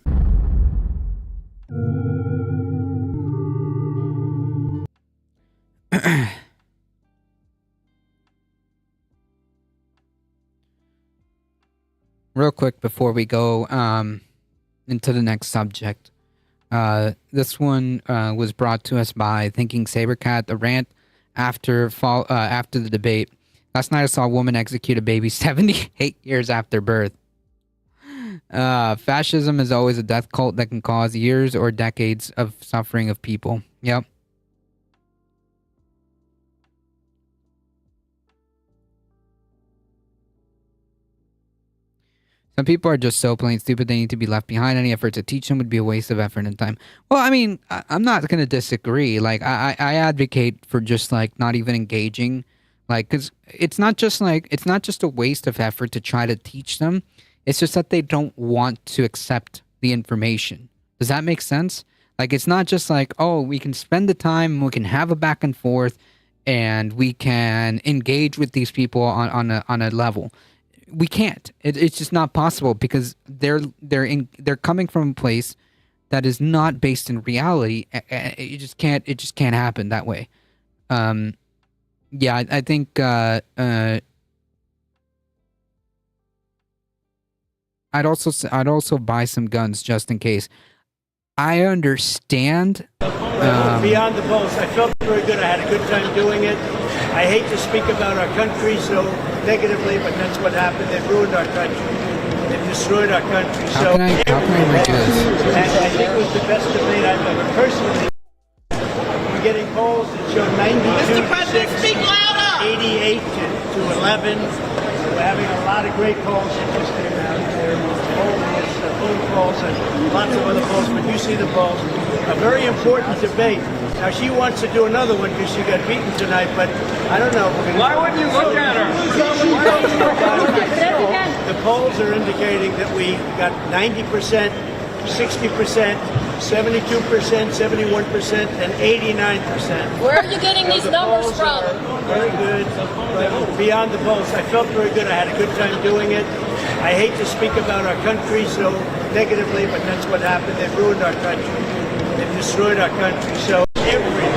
real quick before we go into the next subject. This one was brought to us by Thinking Sabercat. The rant after the debate. Last night I saw a woman execute a baby 78 years after birth. Fascism is always a death cult that can cause years or decades of suffering of people. Yep. Some people are just so plain stupid they need to be left behind. Any effort to teach them would be a waste of effort and time. Well, I mean, I'm not going to disagree. Like, I advocate for just, like, not even engaging. Like, because it's not just a waste of effort to try to teach them. It's just that they don't want to accept the information. Does that make sense? Like, it's not just like, oh, we can spend the time and we can have a back and forth and we can engage with these people on a level. We can't. It's just not possible because they're coming from a place that is not based in reality. It just can't happen that way. Yeah, I think I'd also buy some guns just in case. I understand. Beyond the polls, I felt very good. I had a good time doing it. I hate to speak about our country so negatively, but that's what happened. They've ruined our country. They've destroyed our country. How can I redo this? And I think it was the best debate I've ever personally. We're getting polls that show 92 to 6, 88 to 11. We're having a lot of great polls that just came out. Phone polls and lots of other polls, but you see the polls. A very important debate. Now she wants to do another one because she got beaten tonight, but I don't know. Why wouldn't you look at her? The polls are indicating that we got 90%, 60%, 72%, 71%, and 89%. Where are you getting these numbers from? Very good. But beyond the polls, I felt very good. I had a good time doing it. I hate to speak about our country so negatively, but that's what happened. They've ruined our country. They've destroyed our country. So everything.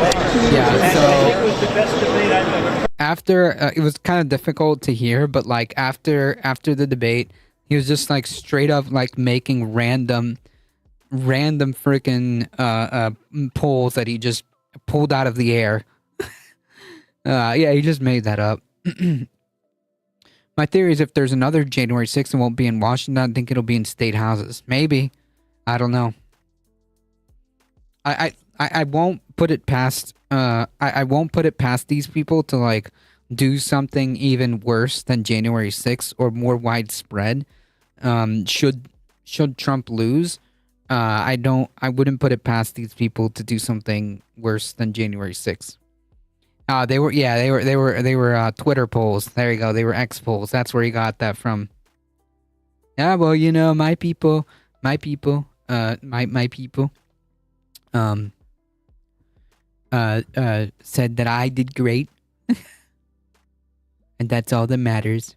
Yeah, and so I think it was the best debate I've ever. After it was kind of difficult to hear, but like after the debate, he was just like straight up like making random freaking polls that he just pulled out of the air. Yeah, he just made that up. My theory is if there's another January 6th, it won't be in Washington. I think it'll be in state houses. Maybe. I don't know. I won't put it past I won't put it past these people to like do something even worse than January 6th or more widespread. Should Trump lose, I wouldn't put it past these people to do something worse than January 6th. They were Twitter polls. There you go. They were X polls. That's where he got that from. Yeah, well, you know, my people, my people, said that I did great. And that's all that matters.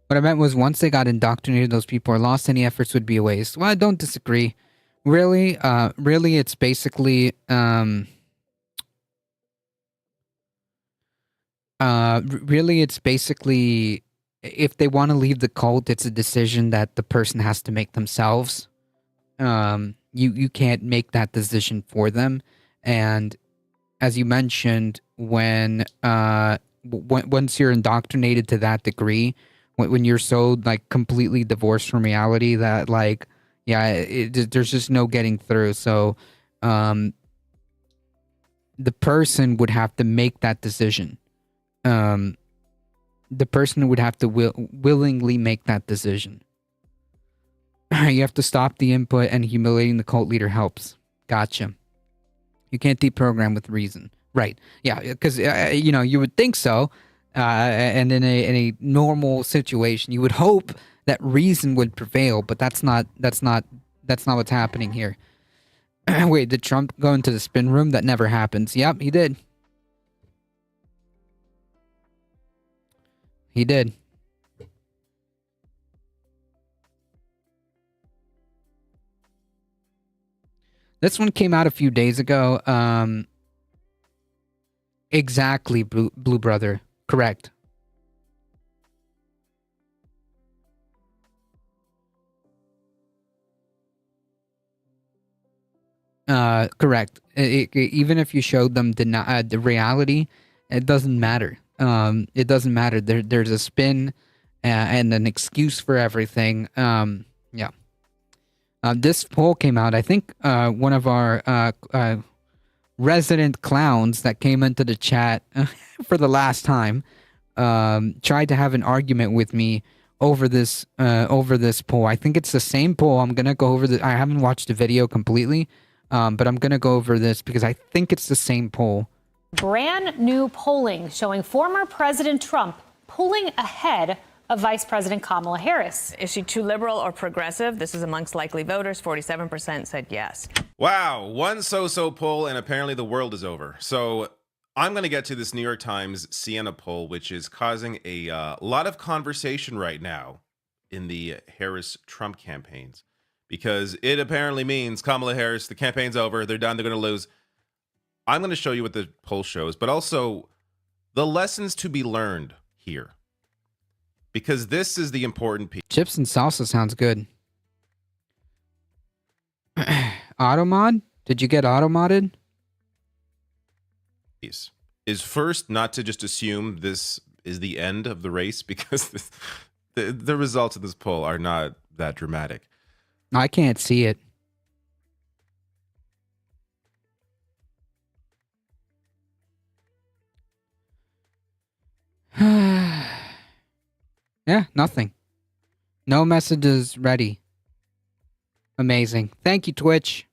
What I meant was once they got indoctrinated, those people are lost. Any efforts would be a waste. Well, I don't disagree. Really, it's basically, if they want to leave the cult, it's a decision that the person has to make themselves. You can't make that decision for them. And as you mentioned, once you're indoctrinated to that degree, when you're so like completely divorced from reality that like, yeah, there's just no getting through. So, the person would have to make that decision. The person would have to willingly make that decision. You have to stop the input, and humiliating the cult leader helps. Gotcha. You can't deprogram with reason. Right. Yeah, because, you would think so. And in a normal situation, you would hope that reason would prevail, but that's not what's happening here. Wait, did Trump go into the spin room? That never happens. Yep, he did. He did. This one came out a few days ago. Exactly, Blue Brother. Correct. Correct. Even if you showed them the reality, it doesn't matter. It doesn't matter. There's a spin and an excuse for everything. Yeah. This poll came out. I think one of our resident clowns that came into the chat for the last time tried to have an argument with me over this poll. I think it's the same poll. I'm gonna go over I haven't watched the video completely, but I'm gonna go over this because I think it's the same poll. Brand new polling showing former President Trump pulling ahead of Vice President Kamala Harris. Is she too liberal or progressive? This is amongst likely voters. 47% said yes. Wow, one so-so poll, and apparently the world is over. So I'm going to get to this New York Times Siena poll, which is causing a lot of conversation right now in the Harris-Trump campaigns, because it apparently means Kamala Harris, the campaign's over, they're done, they're going to lose. I'm going to show you what the poll shows, but also the lessons to be learned here, because this is the important piece. Chips and salsa sounds good. Automod? Did you get automodded? Is first not to just assume this is the end of the race, because the results of this poll are not that dramatic. I can't see it. Yeah, nothing. No messages ready. Amazing. Thank you, Twitch.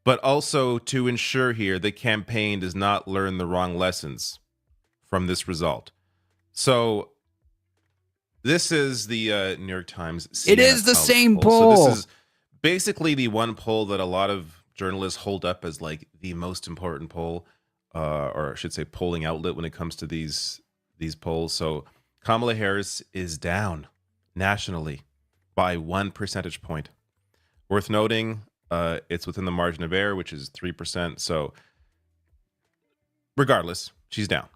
But also to ensure here the campaign does not learn the wrong lessons from this result. So this is the New York Times. It is the same poll. So this is basically the one poll that a lot of journalists hold up as like the most important poll, or I should say polling outlet when it comes to these polls. So Kamala Harris is down nationally by 1 percentage point. Worth noting, it's within the margin of error, which is 3%. So regardless, she's down.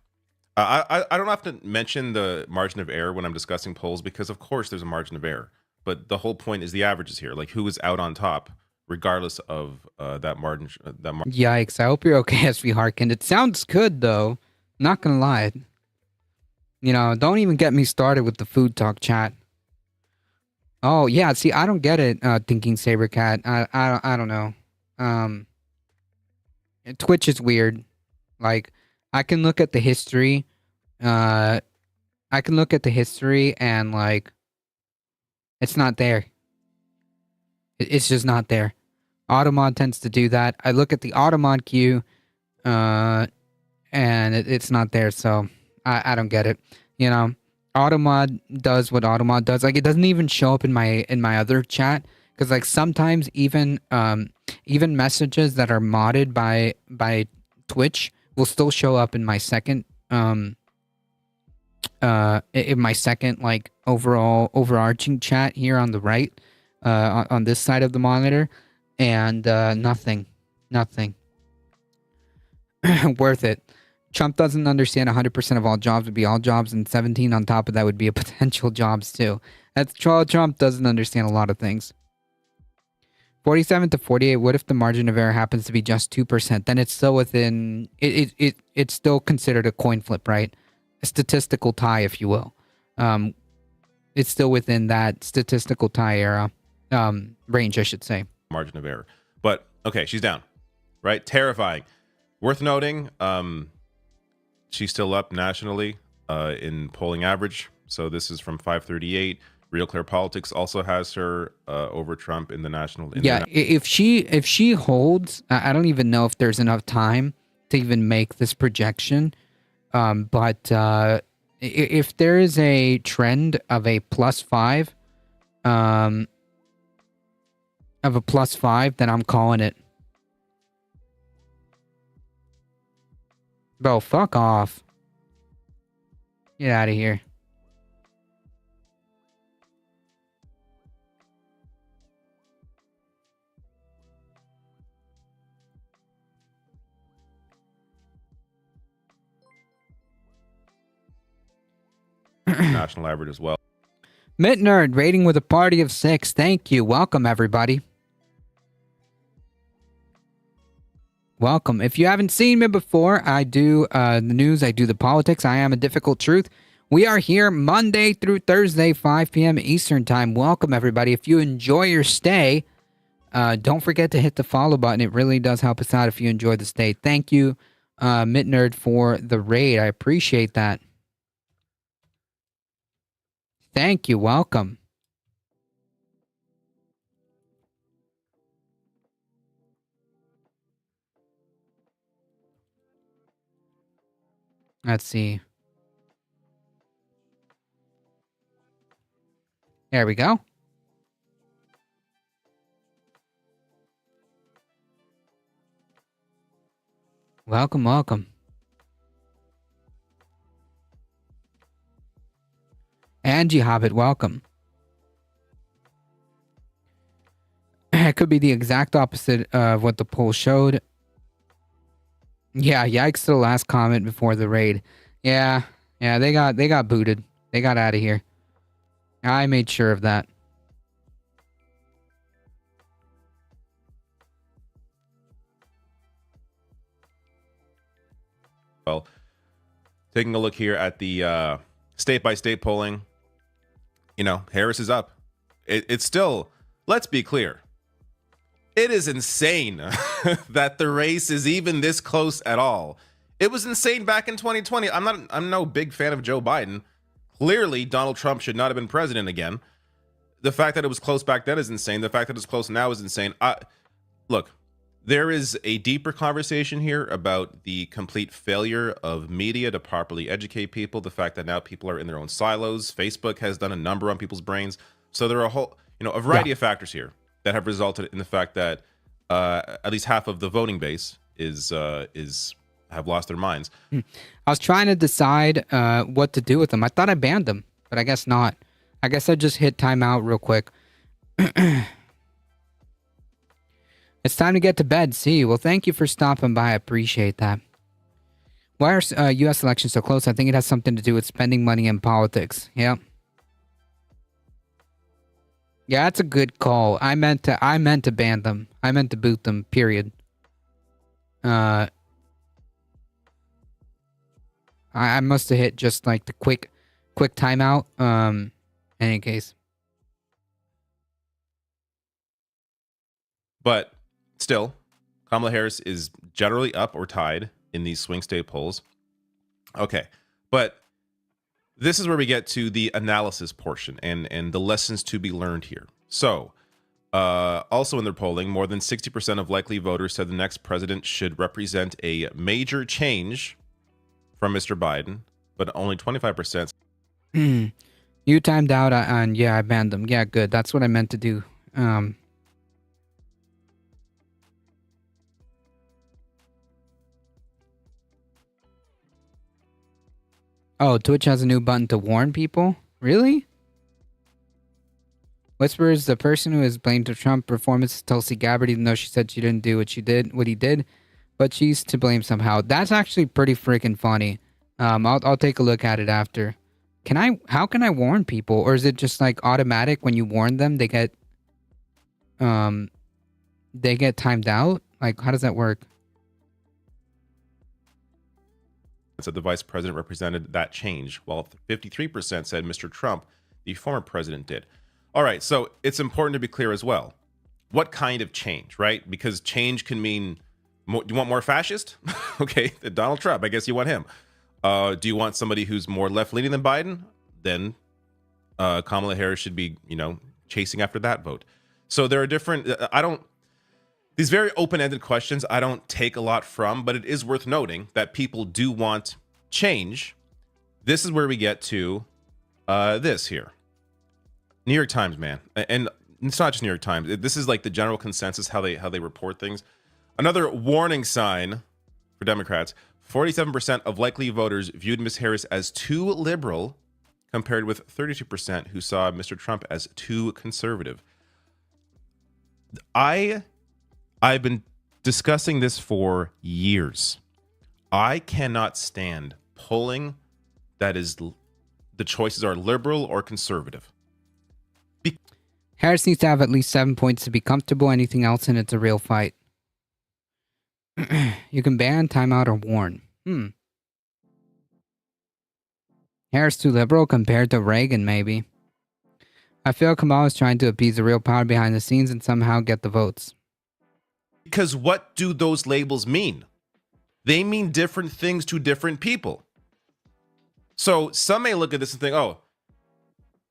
I don't have to mention the margin of error when I'm discussing polls, because of course there's a margin of error. But the whole point is the averages here, like who is out on top, regardless of that margin. Yikes! I hope you're okay, SV Harkin. It sounds good though. Not gonna lie. You know, don't even get me started with the food talk chat. Oh yeah, see, I don't get it. Thinking Sabercat. I don't know. Twitch is weird. Like, I can look at the history. I can look at the history and like, it's not there. It's just not there. Automod tends to do that. I look at the Automod queue, and it's not there. So I don't get it. You know, Automod does what Automod does. Like, it doesn't even show up in my other chat, because like sometimes even messages that are modded by Twitch will still show up in my second like overarching chat here on the right, on this side of the monitor, and nothing worth it. Trump doesn't understand 100% of all jobs would be all jobs, and 17 on top of that would be a potential jobs too. That's Trump doesn't understand a lot of things. 47 to 48. What if the margin of error happens to be just 2%? Then it's still within. It's still considered a coin flip, right? A statistical tie, if you will. It's still within that statistical tie era range, I should say. Margin of error, but okay, she's down, right? Terrifying. Worth noting, she's still up nationally in polling average. So this is from 538. Real Clear Politics also has her over Trump in the national. If she holds, I don't even know if there's enough time to even make this projection. But if there is a trend of a +5, then I'm calling it. Bro, fuck off. Get out of here. the national average as well. Mitt Nerd rating with a party of 6. Thank you. Welcome, everybody. Welcome. If you haven't seen me before, I do the news, I do the politics. I am a difficult truth. We are here Monday through Thursday, 5 p.m. Eastern Time. Welcome, everybody. If you enjoy your stay, don't forget to hit the follow button. It really does help us out if you enjoy the stay. Thank you, Mitt Nerd, for the raid. I appreciate that. Thank you. Welcome. Let's see. There we go. Welcome, welcome. Angie Hobbit, welcome. It could be the exact opposite of what the poll showed. Yeah, yikes to the last comment before the raid. Yeah, they got booted. They got out of here. I made sure of that. Well, taking a look here at the state-by-state polling, Harris is up. It's still, let's be clear, it is insane that the race is even this close at all. It was insane back in 2020. I'm no big fan of Joe Biden. Clearly, Donald Trump should not have been president again. The fact that it was close back then is insane. The fact that it's close now is insane. Look, there is a deeper conversation here about the complete failure of media to properly educate people. The fact that now people are in their own silos. Facebook has done a number on people's brains. So there are a variety of factors here that have resulted in the fact that at least half of the voting base have lost their minds. I was trying to decide what to do with them. I thought I banned them, but I guess not. I guess I just hit timeout real quick. It's time to get to bed. See, well, thank you for stopping by. I appreciate that. Why are U.S. elections so close? I think it has something to do with spending money in politics. Yeah. Yeah, that's a good call. I meant to ban them. I meant to boot them, period. I must have hit just like the quick timeout. In any case. But still, Kamala Harris is generally up or tied in these swing state polls. Okay, but this is where we get to the analysis portion and the lessons to be learned here. So, also in their polling, more than 60% of likely voters said the next president should represent a major change from Mr. Biden, but only 25%. You timed out and yeah, I banned them. Yeah, good. That's what I meant to do. Oh, Twitch has a new button to warn people? Really? Whispers, the person who has blamed the Trump performance is Tulsi Gabbard, even though she said she didn't do what he did, but she's to blame somehow. That's actually pretty freaking funny. I'll take a look at it after. How can I warn people? Or is it just like automatic when you warn them, they get timed out? Like, how does that work? Said the vice president represented that change, while 53% said Mr. Trump, the former president, did. All right, so it's important to be clear as well. What kind of change, right? Because change can mean, do you want more fascist? Okay, Donald Trump, I guess you want him. Do you want somebody who's more left-leaning than Biden? Then Kamala Harris should be, chasing after that vote. So there are different, these very open-ended questions I don't take a lot from, but it is worth noting that people do want change. This is where we get to this here. New York Times, man. And it's not just New York Times. This is like the general consensus, how they report things. Another warning sign for Democrats. 47% of likely voters viewed Ms. Harris as too liberal, compared with 32% who saw Mr. Trump as too conservative. I've been discussing this for years. I cannot stand polling that is the choices are liberal or conservative. Harris needs to have at least 7 points to be comfortable. Anything else and it's a real fight. You can ban, timeout, or warn. Harris too liberal compared to Reagan, maybe. I feel Kamala is trying to appease the real power behind the scenes and somehow get the votes. Because what do those labels mean? They mean different things to different people. So some may look at this and think, oh,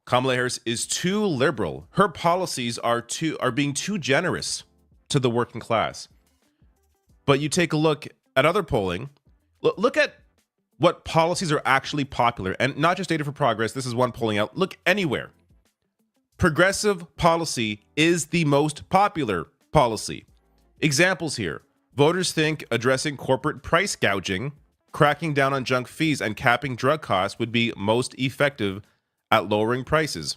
Kamala Harris is too liberal. Her policies are being too generous to the working class. But you take a look at other polling. Look at what policies are actually popular, and not just Data for Progress. This is one polling out. Look anywhere. Progressive policy is the most popular policy. Examples here. Voters think addressing corporate price gouging, cracking down on junk fees, and capping drug costs would be most effective at lowering prices.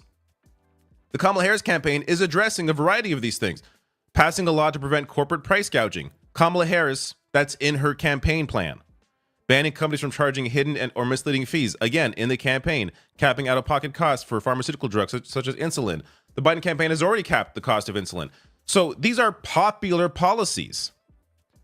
The Kamala Harris campaign is addressing a variety of these things. Passing a law to prevent corporate price gouging. Kamala Harris, that's in her campaign plan. Banning companies from charging hidden or misleading fees. Again, in the campaign. Capping out-of-pocket costs for pharmaceutical drugs such as insulin. The Biden campaign has already capped the cost of insulin. So these are popular policies.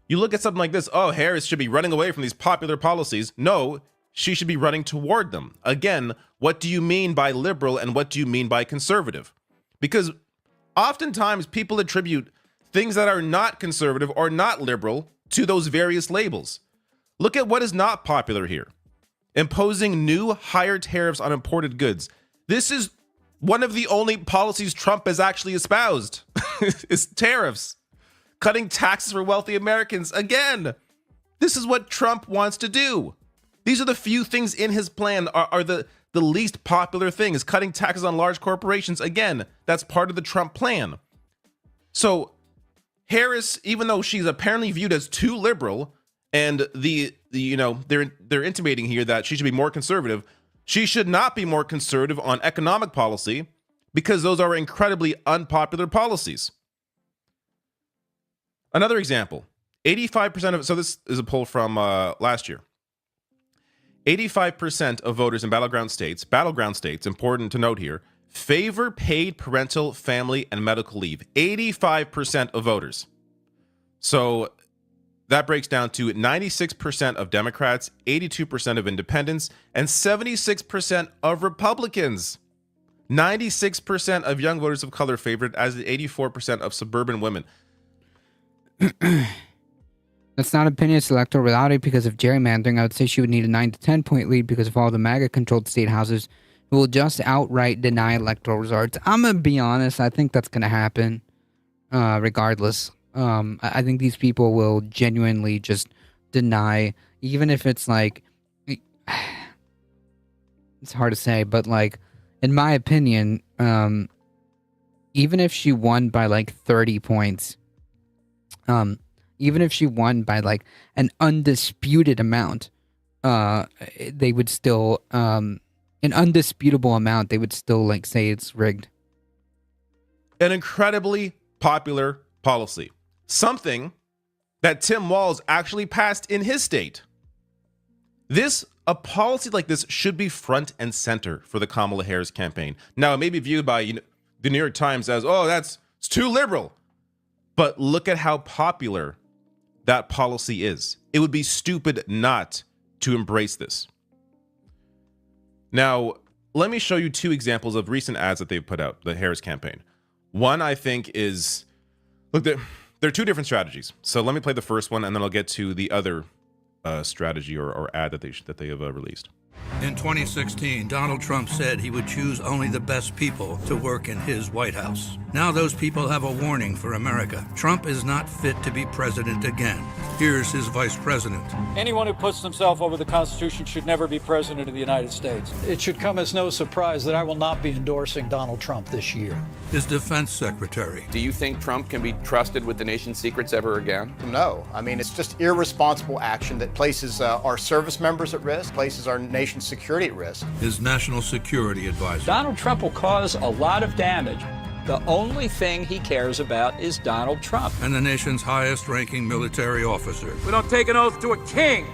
You look at something like this, oh, Harris should be running away from these popular policies. No, she should be running toward them. Again, what do you mean by liberal and what do you mean by conservative? Because oftentimes people attribute things that are not conservative or not liberal to those various labels. Look at what is not popular here. Imposing new higher tariffs on imported goods. This is one of the only policies Trump has actually espoused is tariffs. Cutting taxes for wealthy Americans. Again, this is what Trump wants to do. These are the few things in his plan are the least popular things. Cutting taxes on large corporations. Again, that's part of the Trump plan. So Harris, even though she's apparently viewed as too liberal, and they're intimating here that she should be more conservative, she should not be more conservative on economic policy because those are incredibly unpopular policies. Another example, 85% of, so this is a poll from last year. 85% of voters in battleground states, important to note here, favor paid parental, family, and medical leave. 85% of voters. So that breaks down to 96% of Democrats, 82% of independents, and 76% of Republicans. 96% of young voters of color favored, as did 84% of suburban women. That's not opinion, it's electoral reality because of gerrymandering. I would say she would need a 9 to 10 point lead because of all the MAGA-controlled state houses who will just outright deny electoral results. I'm going to be honest, I think that's going to happen regardless. I think these people will genuinely just deny, even if it's like, it's hard to say, but like, in my opinion, even if she won by like 30 points, even if she won by like an undisputed amount, they would still, an undisputable amount, they would still like say it's rigged. An incredibly popular policy. Something that Tim Walz actually passed in his state. A policy like this should be front and center for the Kamala Harris campaign. Now, it may be viewed by the New York Times as, oh, it's too liberal. But look at how popular that policy is. It would be stupid not to embrace this. Now, let me show you two examples of recent ads that they've put out, the Harris campaign. One, I think, is, look, there are two different strategies. So let me play the first one, and then I'll get to the other strategy or ad that they have released. In 2016, Donald Trump said he would choose only the best people to work in his White House. Now those people have a warning for America. Trump is not fit to be president again. Here's his vice president. Anyone who puts himself over the Constitution should never be president of the United States. It should come as no surprise that I will not be endorsing Donald Trump this year. His defense secretary. Do you think Trump can be trusted with the nation's secrets ever again? No. I mean, it's just irresponsible action that places our service members at risk, places our nation's security at risk. His national security advisor. Donald Trump will cause a lot of damage. The only thing he cares about is Donald Trump. And the nation's highest ranking military officer. We don't take an oath to a king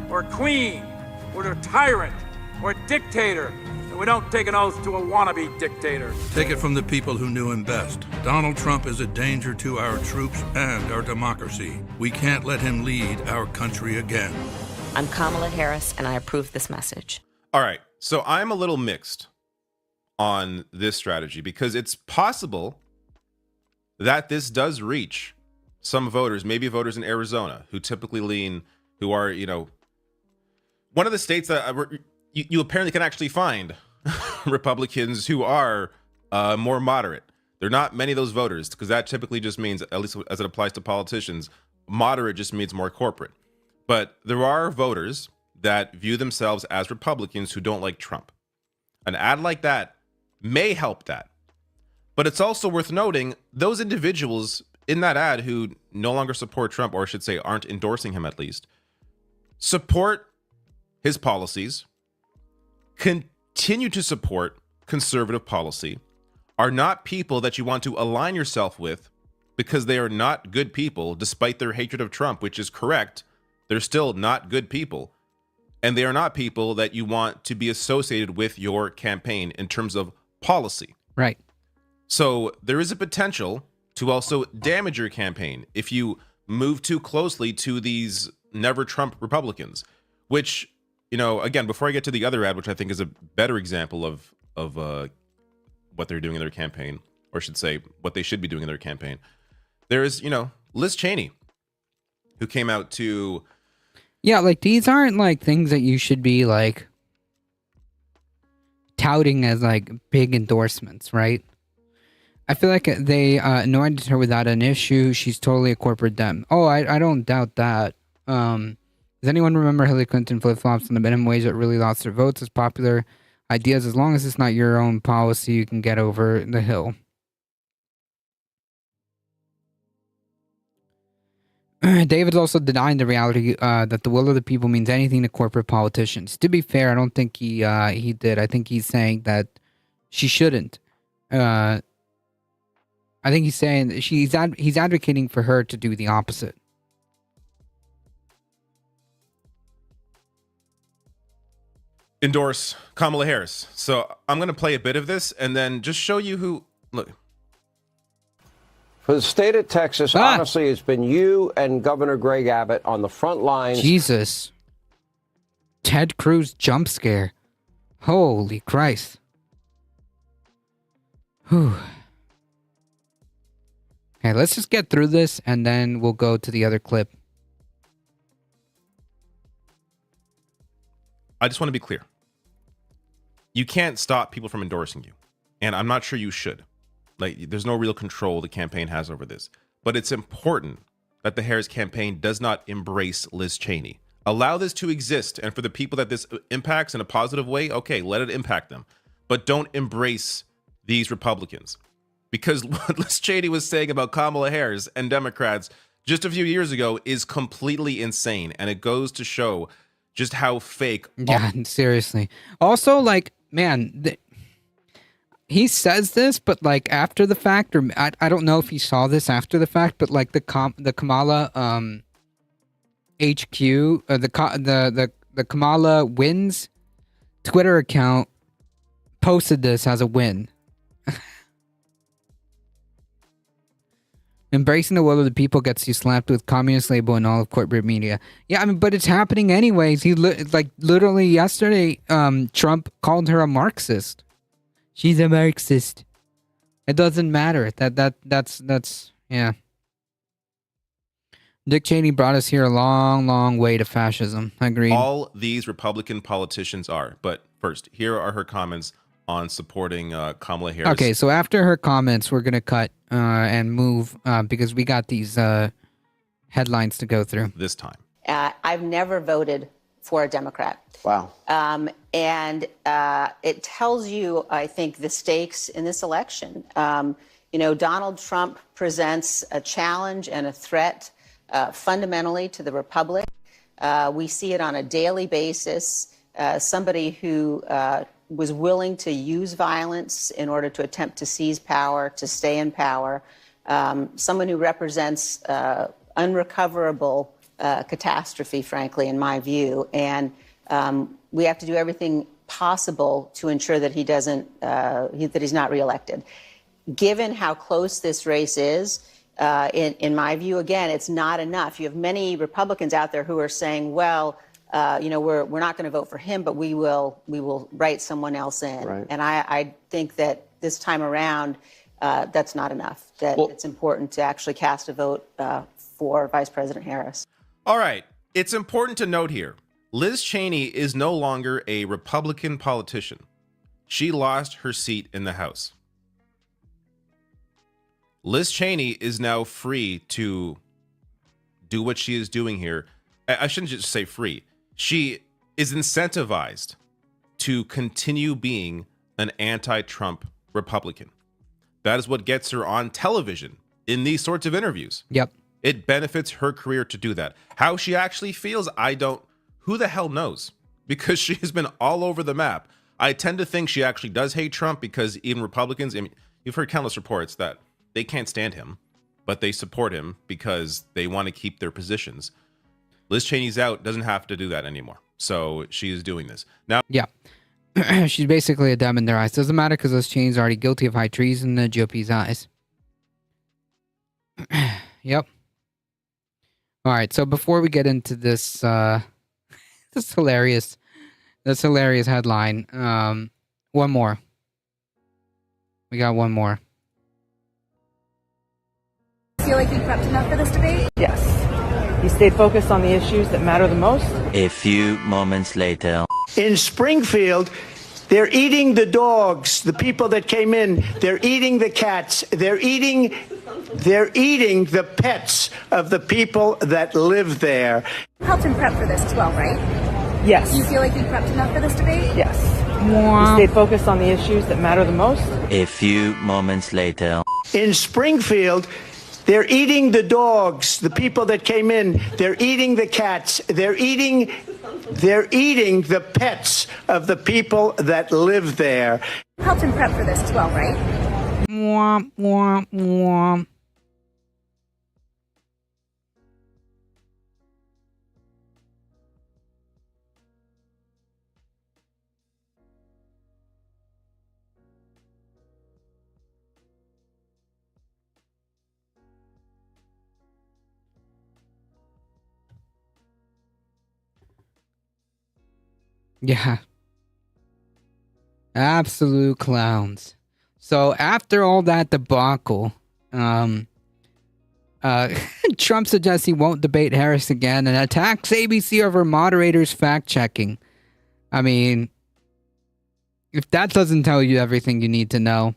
or a queen or to a tyrant or a dictator And we don't take an oath to a wannabe dictator. Take it from the people who knew him best. Donald Trump is a danger to our troops and our democracy. We can't let him lead our country again. I'm Kamala Harris, and I approve this message. All right. So I'm a little mixed on this strategy because it's possible that this does reach some voters, maybe voters in Arizona who typically lean, who are, one of the states that you apparently can actually find Republicans who are more moderate. There are not many of those voters because that typically just means, at least as it applies to politicians, moderate just means more corporate. But there are voters that view themselves as Republicans who don't like Trump. An ad like that may help that. But it's also worth noting those individuals in that ad who no longer support Trump, or I should say aren't endorsing him at least, support his policies, continue to support conservative policy, are not people that you want to align yourself with because they are not good people, despite their hatred of Trump, which is correct. They're still not good people. And they are not people that you want to be associated with your campaign in terms of policy. Right. So there is a potential to also damage your campaign if you move too closely to these never Trump Republicans, which, again, before I get to the other ad, which I think is a better example of what they're doing in their campaign, or I should say what they should be doing in their campaign, there is, Liz Cheney, who came out to... Yeah, like these aren't like things that you should be like touting as like big endorsements, right? I feel like they anointed her without an issue. She's totally a corporate dem. Oh, I don't doubt that. Does anyone remember Hillary Clinton flip-flops on the minimum wage that really lost their votes as popular ideas? As long as it's not your own policy, you can get over the hill. David's also denying the reality that the will of the people means anything to corporate politicians. To be fair, I don't think he did. I think he's saying that she shouldn't. I think he's saying he's advocating for her to do the opposite. Endorse Kamala Harris. So I'm going to play a bit of this and then just show you who... Look. For the state of Texas, honestly, it's been you and Governor Greg Abbott on the front lines. Jesus. Ted Cruz jump scare. Holy Christ. Whew. Okay, let's just get through this and then we'll go to the other clip. I just want to be clear. You can't stop people from endorsing you. And I'm not sure you should. Like, there's no real control the campaign has over this. But it's important that the Harris campaign does not embrace Liz Cheney. Allow this to exist. And for the people that this impacts in a positive way, okay, let it impact them. But don't embrace these Republicans. Because what Liz Cheney was saying about Kamala Harris and Democrats just a few years ago is completely insane. And it goes to show just how fake. Yeah, seriously. Also, like, man... he says this, but like after the fact, or I don't know if he saw this after the fact, but like the Kamala HQ, the Kamala Wins Twitter account posted this as a win. Embracing the will of the people gets you slapped with communist label and all of corporate media. Yeah, I mean, but it's happening anyways. He literally yesterday, Trump called her a Marxist. She's a Marxist. It doesn't matter. That's yeah. Dick Cheney brought us here a long, long way to fascism. Agreed. All these Republican politicians are. But first, here are her comments on supporting Kamala Harris. Okay, so after her comments, we're going to cut and move because we got these headlines to go through. This time. I've never voted for a Democrat. Wow. And it tells you, I think, the stakes in this election. Donald Trump presents a challenge and a threat fundamentally to the Republic. We see it on a daily basis. Somebody who was willing to use violence in order to attempt to seize power, to stay in power. Someone who represents unrecoverable catastrophe, frankly, in my view. And we have to do everything possible to ensure that he doesn't, that he's not reelected. Given how close this race is, in my view, again, it's not enough. You have many Republicans out there who are saying, well, we're not going to vote for him, but we will write someone else in. Right. And I think that this time around, that's not enough. That it's important to actually cast a vote for Vice President Harris. All right. It's important to note here, Liz Cheney is no longer a Republican politician. She lost her seat in the House. Liz Cheney is now free to do what she is doing here. I shouldn't just say free. She is incentivized to continue being an anti-Trump Republican. That is what gets her on television in these sorts of interviews. Yep. It benefits her career to do that. How she actually feels, who the hell knows? Because she has been all over the map. I tend to think she actually does hate Trump because even Republicans, I mean, you've heard countless reports that they can't stand him, but they support him because they want to keep their positions. Liz Cheney's out, doesn't have to do that anymore. So she is doing this. Now, yeah. She's basically a dumb in their eyes. Doesn't matter because Liz Cheney's already guilty of high treason in the GOP's eyes. Yep. All right. So before we get into this, this hilarious headline, one more. We got one more. Feel like you prepped enough for this debate? Yes. He stayed focused on the issues that matter the most. A few moments later. In Springfield, they're eating the dogs, the people that came in. They're eating the cats. They're eating the pets of the people that live there. Helped him prep for this as well, right? Yes. Do you feel like you prepped enough for this debate? Yes. He stayed focused on the issues that matter the most. A few moments later. In Springfield, they're eating the dogs, the people that came in. They're eating the cats. They're eating the pets of the people that live there. Helped him prep for this as well, right? Womp, womp, womp. Yeah. Absolute clowns. So after all that debacle, Trump suggests he won't debate Harris again and attacks ABC over moderators fact-checking. I mean, if that doesn't tell you everything you need to know.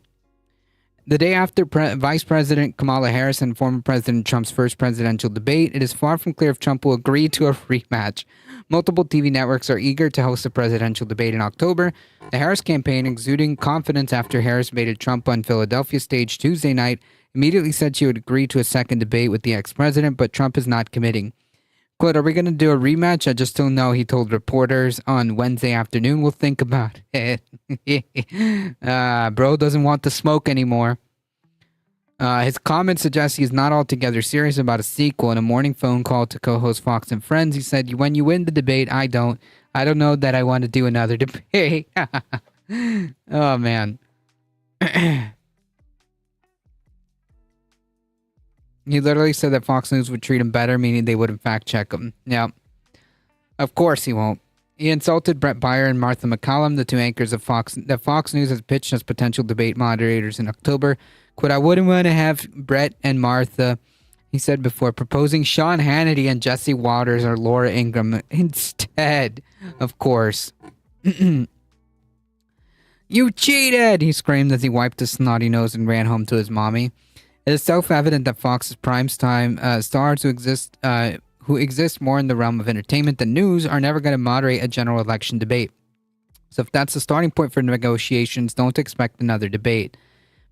The day after Vice President Kamala Harris and former President Trump's first presidential debate, it is far from clear if Trump will agree to a rematch. Multiple TV networks are eager to host a presidential debate in October. The Harris campaign, exuding confidence after Harris baited Trump on Philadelphia stage Tuesday night, immediately said she would agree to a second debate with the ex-president, but Trump is not committing. Quote, "Are we going to do a rematch? I just don't know," he told reporters on Wednesday afternoon. "We'll think about it." Bro doesn't want to smoke anymore. His comments suggest he's not altogether serious about a sequel. In a morning phone call to co-host Fox and Friends, he said, "When you win the debate, I don't know that I want to do another debate." Oh, man. He literally said that Fox News would treat him better, meaning they wouldn't fact check him. Yeah. Of course he won't. He insulted Brett Baier and Martha McCallum, the two anchors of Fox News has pitched as potential debate moderators in October. Quote, "I wouldn't want to have Brett and Martha," he said before, proposing Sean Hannity and Jesse Waters or Laura Ingraham instead, of course. "You cheated!" he screamed as he wiped his snotty nose and ran home to his mommy. It is self-evident that Fox's primetime stars who exist more in the realm of entertainment than news are never going to moderate a general election debate. So if that's the starting point for negotiations, don't expect another debate.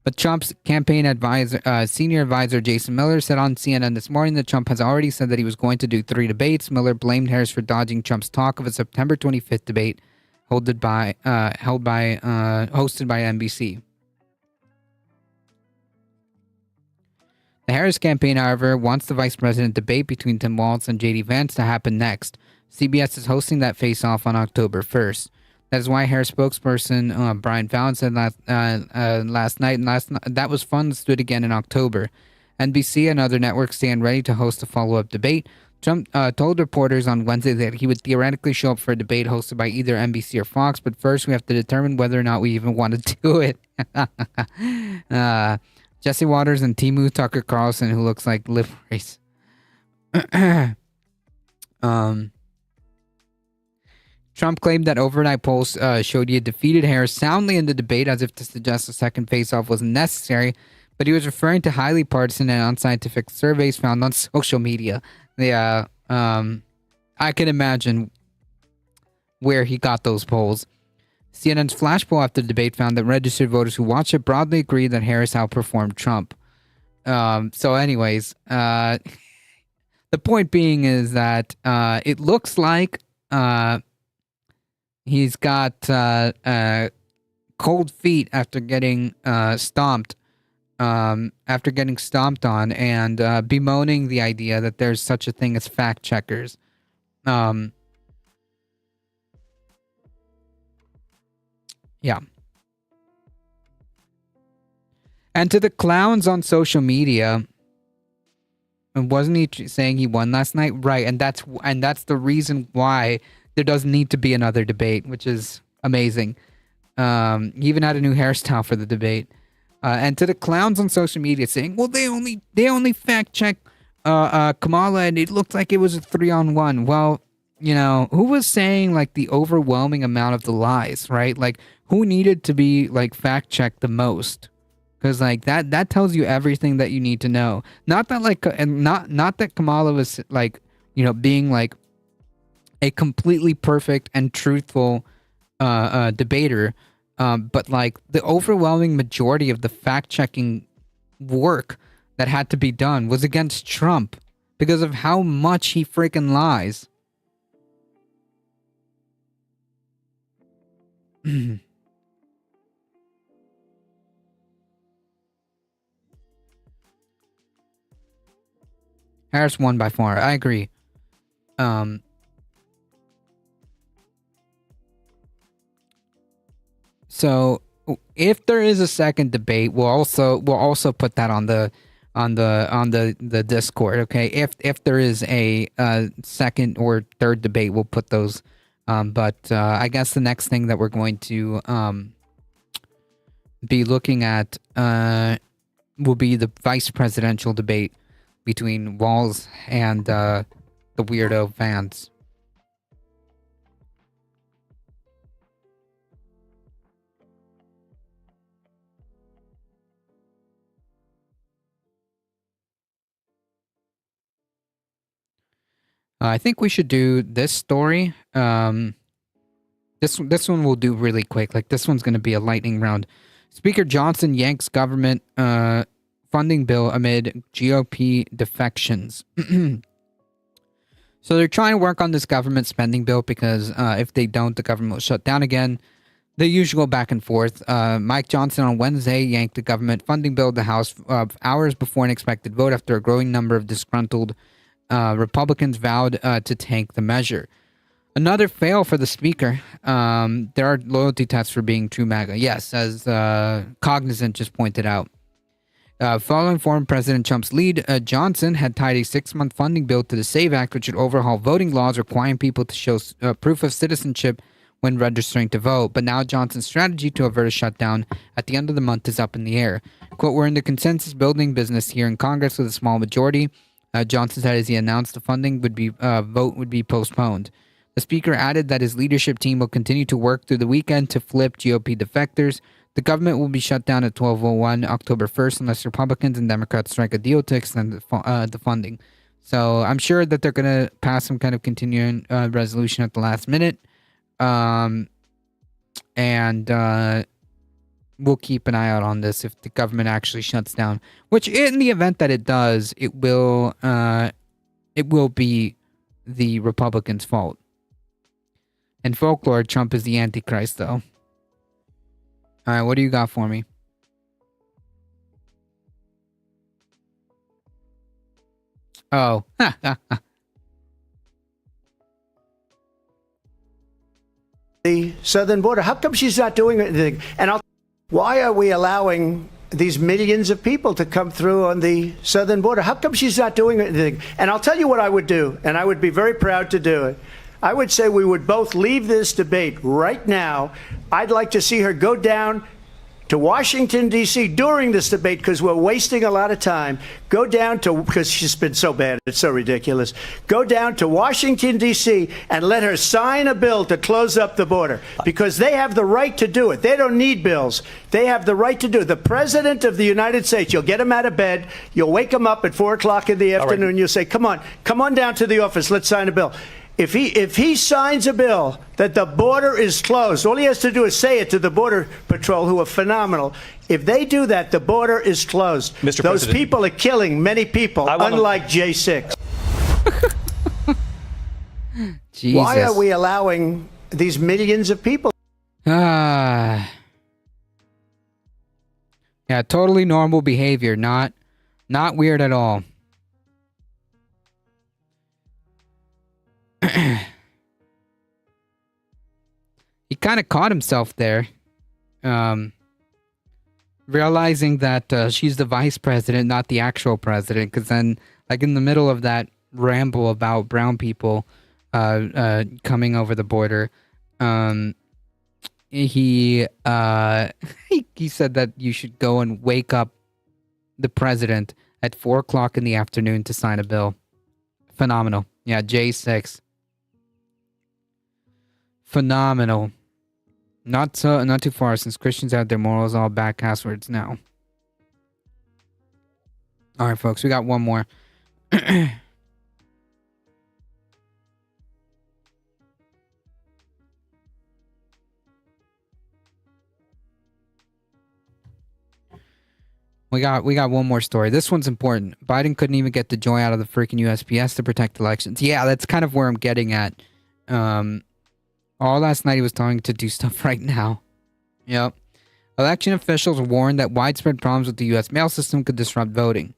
But Trump's campaign advisor, senior advisor Jason Miller said on CNN this morning that Trump has already said that he was going to do 3 debates. Miller blamed Harris for dodging Trump's talk of a September 25th debate hosted by NBC. The Harris campaign, however, wants the vice president debate between Tim Walz and J.D. Vance to happen next. CBS is hosting that face-off on October 1st. That's why Harris spokesperson Brian Fallon said last night, that was fun. Let's do it again in October. NBC and other networks stand ready to host a follow-up debate. Trump told reporters on Wednesday that he would theoretically show up for a debate hosted by either NBC or Fox, but first we have to determine whether or not we even want to do it. Jesse Waters and Timu Tucker Carlson, who looks like lip race. Trump claimed that overnight polls showed he had defeated Harris soundly in the debate, as if to suggest a second face-off wasn't necessary, but he was referring to highly partisan and unscientific surveys found on social media. Yeah, I can imagine where he got those polls. CNN's flash poll after the debate found that registered voters who watched it broadly agreed that Harris outperformed Trump. So anyways, the point being is that it looks like he's got cold feet after getting stomped on and bemoaning the idea that there's such a thing as fact checkers. Yeah. And to the clowns on social media, wasn't he saying he won last night? Right, and that's the reason why there doesn't need to be another debate, which is amazing. He even had a new hairstyle for the debate. And to the clowns on social media saying, well, they only fact check Kamala and it looked like it was a 3-on-1. Well, who was saying like the overwhelming amount of the lies, right? Like who needed to be like fact checked the most? Because like that tells you everything that you need to know. Not that like, and not that Kamala was like, being like a completely perfect and truthful debater. But like the overwhelming majority of the fact-checking work that had to be done was against Trump because of how much he freaking lies. Harris won by far. I agree. So if there is a second debate, we'll also put that on the Discord. Okay, if there is a second or third debate, we'll put those. But I guess the next thing that we're going to be looking at will be the vice presidential debate between Walz and the weirdo Vance. I think we should do this story. This one we'll do really quick. Like this one's going to be a lightning round. Speaker Johnson yanks government funding bill amid GOP defections. So they're trying to work on this government spending bill because if they don't, the government will shut down again. The usual back and forth. Mike Johnson on Wednesday yanked the government funding bill to the House hours before an expected vote after a growing number of disgruntled Republicans vowed to tank the measure. Another fail for the speaker. There are loyalty tests for being true MAGA. Yes, as Cognizant just pointed out. Following former President Trump's lead, Johnson had tied a 6-month funding bill to the SAVE Act, which would overhaul voting laws requiring people to show proof of citizenship when registering to vote. But now Johnson's strategy to avert a shutdown at the end of the month is up in the air. Quote, "We're in the consensus building business here in Congress with a small majority." Johnson said as he announced the funding vote would be postponed. The speaker added that his leadership team will continue to work through the weekend to flip GOP defectors. The government will be shut down at 12:01 October 1st unless Republicans and Democrats strike a deal to extend the funding. So I'm sure that they're going to pass some kind of continuing resolution at the last minute. We'll keep an eye out on this if the government actually shuts down, which in the event that it does, it will be the Republicans' fault. In folklore, Trump is the Antichrist, though. All right, what do you got for me? Oh. the southern border. How come she's not doing anything? And why are we allowing these millions of people to come through on the southern border? How come she's not doing anything? And I'll tell you what I would do, and I would be very proud to do it. I would say we would both leave this debate right now. I'd like to see her go down to Washington, D.C. during this debate, because we're wasting a lot of time. Go down to, because she's been so bad, it's so ridiculous. Go down to Washington, D.C. and let her sign a bill to close up the border, because they have the right to do it. They don't need bills. They have the right to do it. The President of the United States, you'll get him out of bed, you'll wake him up at 4 o'clock in the afternoon, you'll say, come on down to the office, let's sign a bill. If he signs a bill that the border is closed, all he has to do is say it to the Border Patrol, who are phenomenal. If they do that, the border is closed. Mr. Those President, people are killing many people, unlike J6. Jesus. Why are we allowing these millions of people? Yeah, totally normal behavior, not weird at all. He kind of caught himself there, realizing that she's the vice president, not the actual president, because then, like, in the middle of that ramble about brown people coming over the border, he said that you should go and wake up the president at 4 o'clock in the afternoon to sign a bill. Phenomenal. Yeah, J6. Phenomenal. Not too far, since Christians have their morals all back passwords now. All right, folks, we got one more. We got one more story. This one's important. Biden couldn't even get the joy out of the freaking USPS to protect elections. Yeah, that's kind of where I'm getting at. All last night he was telling to do stuff right now. Yep. Election officials warned that widespread problems with the U.S. mail system could disrupt voting.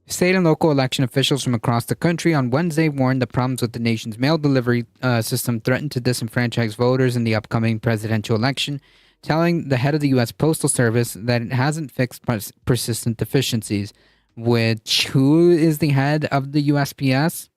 State and local election officials from across the country on Wednesday warned that problems with the nation's mail delivery system threatened to disenfranchise voters in the upcoming presidential election, telling the head of the U.S. Postal Service that it hasn't fixed persistent deficiencies. Who is the head of the USPS?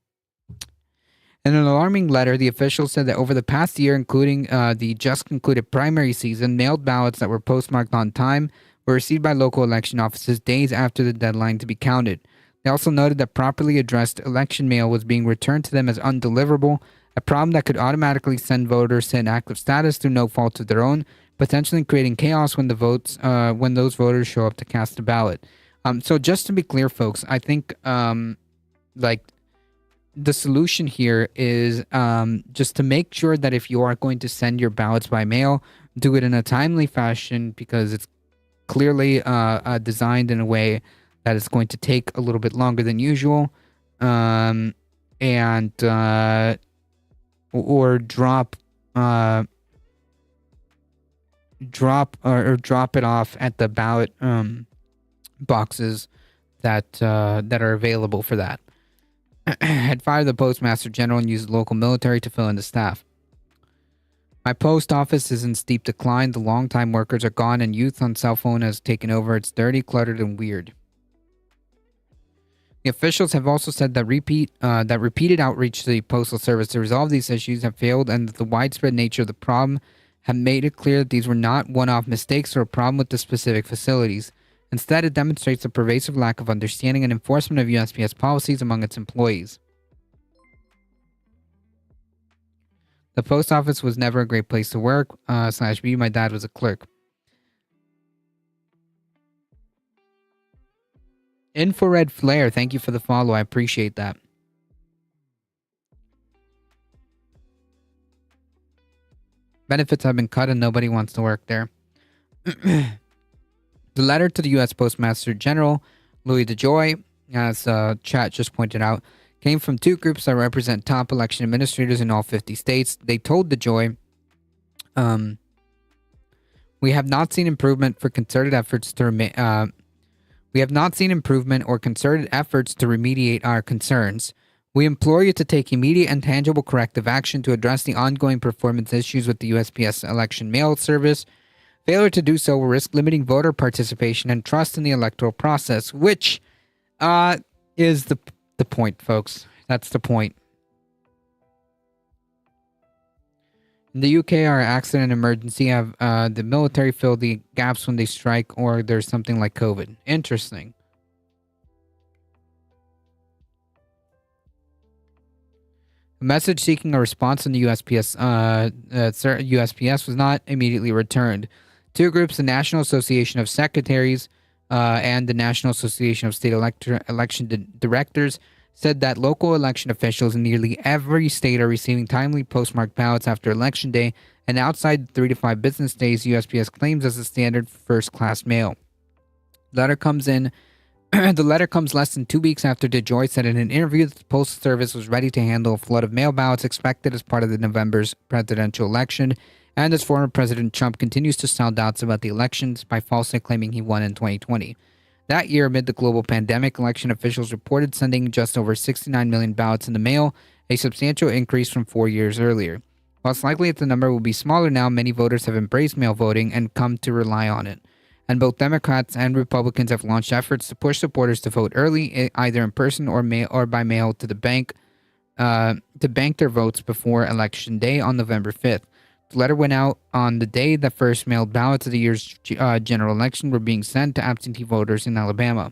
In an alarming letter, the official said that over the past year, including the just concluded primary season, mailed ballots that were postmarked on time were received by local election offices days after the deadline to be counted. They also noted that properly addressed election mail was being returned to them as undeliverable, a problem that could automatically send voters to inactive status through no fault of their own, potentially creating chaos when those voters show up to cast a ballot. So just to be clear, folks, I think the solution here is just to make sure that if you are going to send your ballots by mail, do it in a timely fashion, because it's clearly designed in a way that it's going to take a little bit longer than usual, or drop it off at the ballot boxes that are available for that. Had fired the postmaster general and used the local military to fill in the staff. My post office is in steep decline. The longtime workers are gone, and youth on cell phone has taken over. It's dirty, cluttered, and weird. The officials have also said that repeated outreach to the Postal Service to resolve these issues have failed, and that the widespread nature of the problem have made it clear that these were not one-off mistakes or a problem with the specific facilities. Instead, it demonstrates a pervasive lack of understanding and enforcement of USPS policies among its employees. The post office was never a great place to work, /B. My dad was a clerk. Infrared Flare, thank you for the follow. I appreciate that. Benefits have been cut and nobody wants to work there. The letter to the U.S. Postmaster General, Louis DeJoy, as chat just pointed out, came from two groups that represent top election administrators in all 50 states. They told DeJoy, we have not seen improvement or concerted efforts to remediate our concerns. We implore you to take immediate and tangible corrective action to address the ongoing performance issues with the USPS election mail service. Failure to do so will risk limiting voter participation and trust in the electoral process, which is the point, folks. That's the point. In the UK, our accident and emergency have the military fill the gaps when they strike or there's something like COVID. Interesting. A message seeking a response from the USPS was not immediately returned. Two groups, the National Association of Secretaries and the National Association of State Election Directors, said that local election officials in nearly every state are receiving timely postmarked ballots after Election Day and outside 3 to 5 business days, USPS claims as a standard first-class mail. The letter comes less than 2 weeks after DeJoy said in an interview that the Postal Service was ready to handle a flood of mail ballots expected as part of the November's presidential election, and as former President Trump continues to sound doubts about the elections by falsely claiming he won in 2020. That year, amid the global pandemic, election officials reported sending just over 69 million ballots in the mail, a substantial increase from 4 years earlier. While it's likely that the number will be smaller now, many voters have embraced mail voting and come to rely on it. And both Democrats and Republicans have launched efforts to push supporters to vote early, either in person or by mail to bank their votes before Election Day on November 5th. The letter went out on the day the first mailed ballots of the year's general election were being sent to absentee voters in Alabama.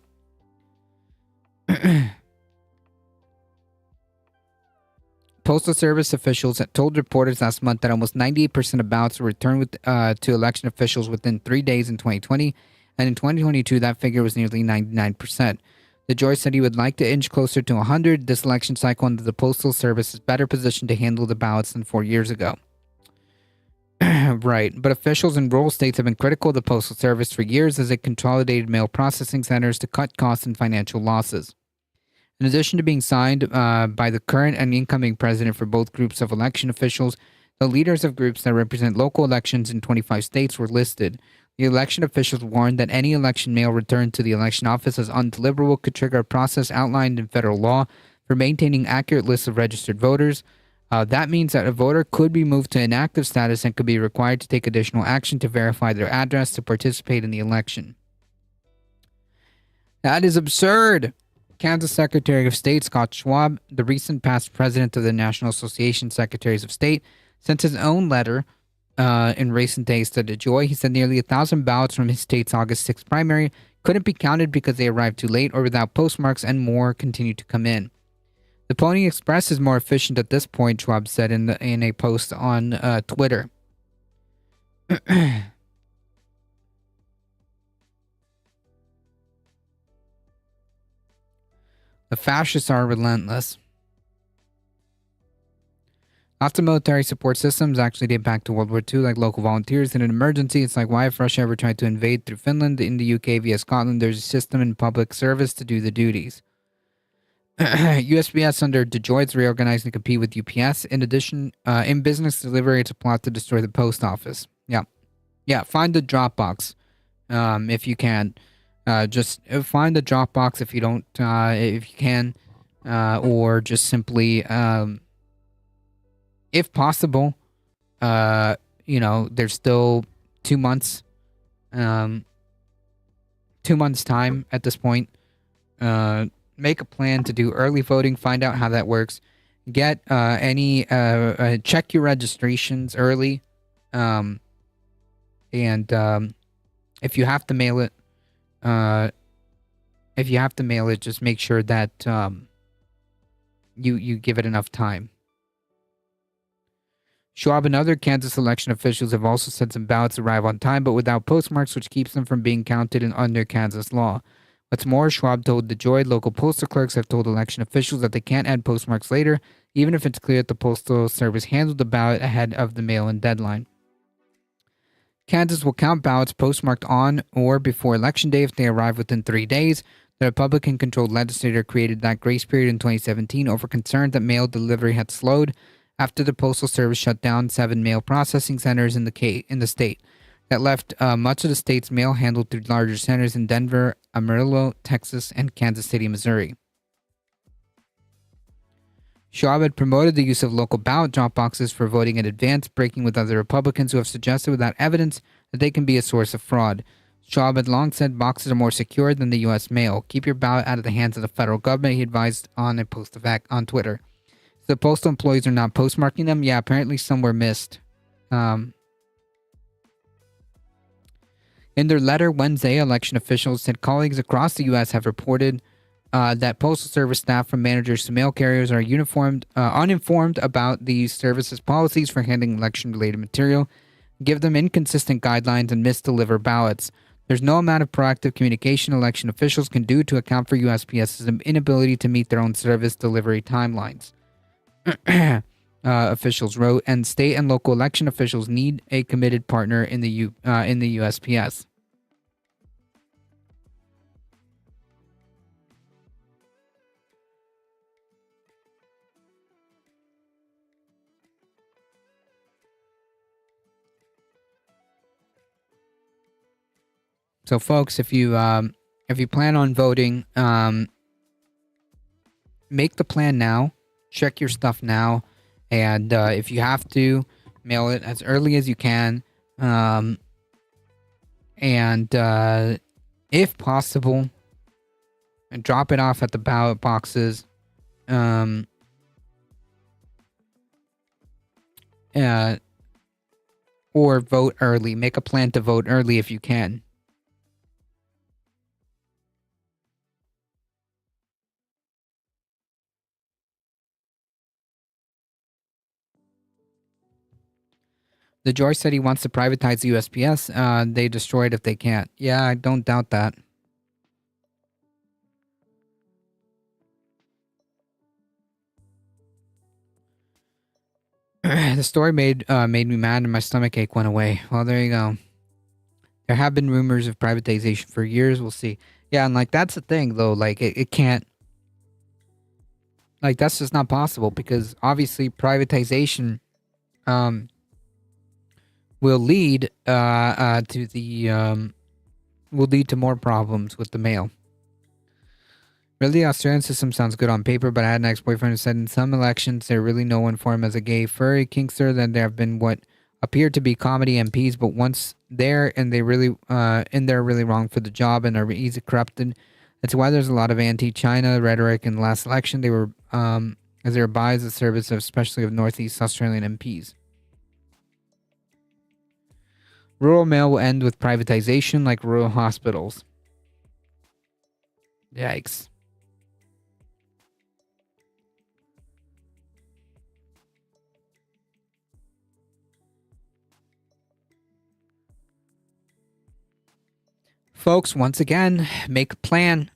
Postal Service officials had told reporters last month that almost 98% of ballots were returned to election officials within 3 days in 2020, and in 2022 that figure was nearly 99%. DeJoy said he would like to inch closer to 100 this election cycle, and that the Postal Service is better positioned to handle the ballots than 4 years ago. Right, but officials in rural states have been critical of the Postal Service for years as it consolidated mail processing centers to cut costs and financial losses. In addition to being signed by the current and incoming president for both groups of election officials, the leaders of groups that represent local elections in 25 states were listed. The election officials warned that any election mail returned to the election office as undeliverable could trigger a process outlined in federal law for maintaining accurate lists of registered voters. That means that a voter could be moved to inactive status and could be required to take additional action to verify their address to participate in the election. That is absurd. Kansas Secretary of State Scott Schwab, the recent past president of the National Association of Secretaries of State, sent his own letter in recent days to DeJoy. He said nearly 1,000 ballots from his state's August 6th primary couldn't be counted because they arrived too late or without postmarks, and more continued to come in. The Pony Express is more efficient at this point, Schwab said in a post on Twitter. The fascists are relentless. Lots of military support systems actually date back to World War II, like local volunteers in an emergency. It's like, why if Russia ever tried to invade through Finland, in the UK via Scotland, there's a system in public service to do the duties. USPS under DeJoy is reorganizing to compete with UPS. In addition, in business delivery, it's a plot to destroy the post office. Yeah, find the Dropbox if you can. Just find the Dropbox if you don't, if you can, or just simply, if possible, there's still 2 months, 2 months time at this point. Make a plan to do early voting. Find out how that works. Get check your registrations early, and if you have to mail it, just make sure that you give it enough time. Schwab and other Kansas election officials have also said some ballots arrive on time, but without postmarks, which keeps them from being counted under Kansas law. What's more, Schwab told DeJoy local postal clerks have told election officials that they can't add postmarks later, even if it's clear that the Postal Service handled the ballot ahead of the mail-in deadline. Kansas will count ballots postmarked on or before Election Day if they arrive within 3 days. The Republican-controlled legislature created that grace period in 2017 over concern that mail delivery had slowed after the Postal Service shut down 7 mail processing centers in the state. That left much of the state's mail handled through larger centers in Denver, Amarillo, Texas, and Kansas City, Missouri. Schwab had promoted the use of local ballot drop boxes for voting in advance, breaking with other Republicans who have suggested without evidence that they can be a source of fraud. Schwab had long said boxes are more secure than the U.S. mail. Keep your ballot out of the hands of the federal government, he advised on a post on Twitter. So the postal employees are not postmarking them? Yeah, apparently some were missed. In their letter Wednesday, election officials said colleagues across the U.S. have reported that Postal Service staff, from managers to mail carriers, are uninformed about the service's policies for handling election-related material, give them inconsistent guidelines, and misdeliver ballots. There's no amount of proactive communication election officials can do to account for USPS's inability to meet their own service delivery timelines. Officials wrote, and state and local election officials need a committed partner in the USPS. So, folks, if you plan on voting, make the plan now. Check your stuff now, and if you have to, mail it as early as you can, and if possible, and drop it off at the ballot boxes. Or vote early. Make a plan to vote early if you can. The George said he wants to privatize the USPS. They destroy it if they can't. Yeah, I don't doubt that. The story made me mad and my stomach ache went away. Well, there you go. There have been rumors of privatization for years. We'll see. Yeah, and like that's the thing though. Like it can't. Like that's just not possible because obviously privatization will lead to more problems with the mail. Really, the Australian system sounds good on paper, but I had an ex-boyfriend who said in some elections they're really no one for him as a gay furry kinkster. Then there have been what appear to be comedy MPs, but once there and they're really wrong for the job and are easily corrupted. That's why there's a lot of anti-China rhetoric in the last election. They were as they were biased the service of especially of Northeast Australian MPs. Rural mail will end with privatization like rural hospitals. Yikes. Folks, once again, make a plan.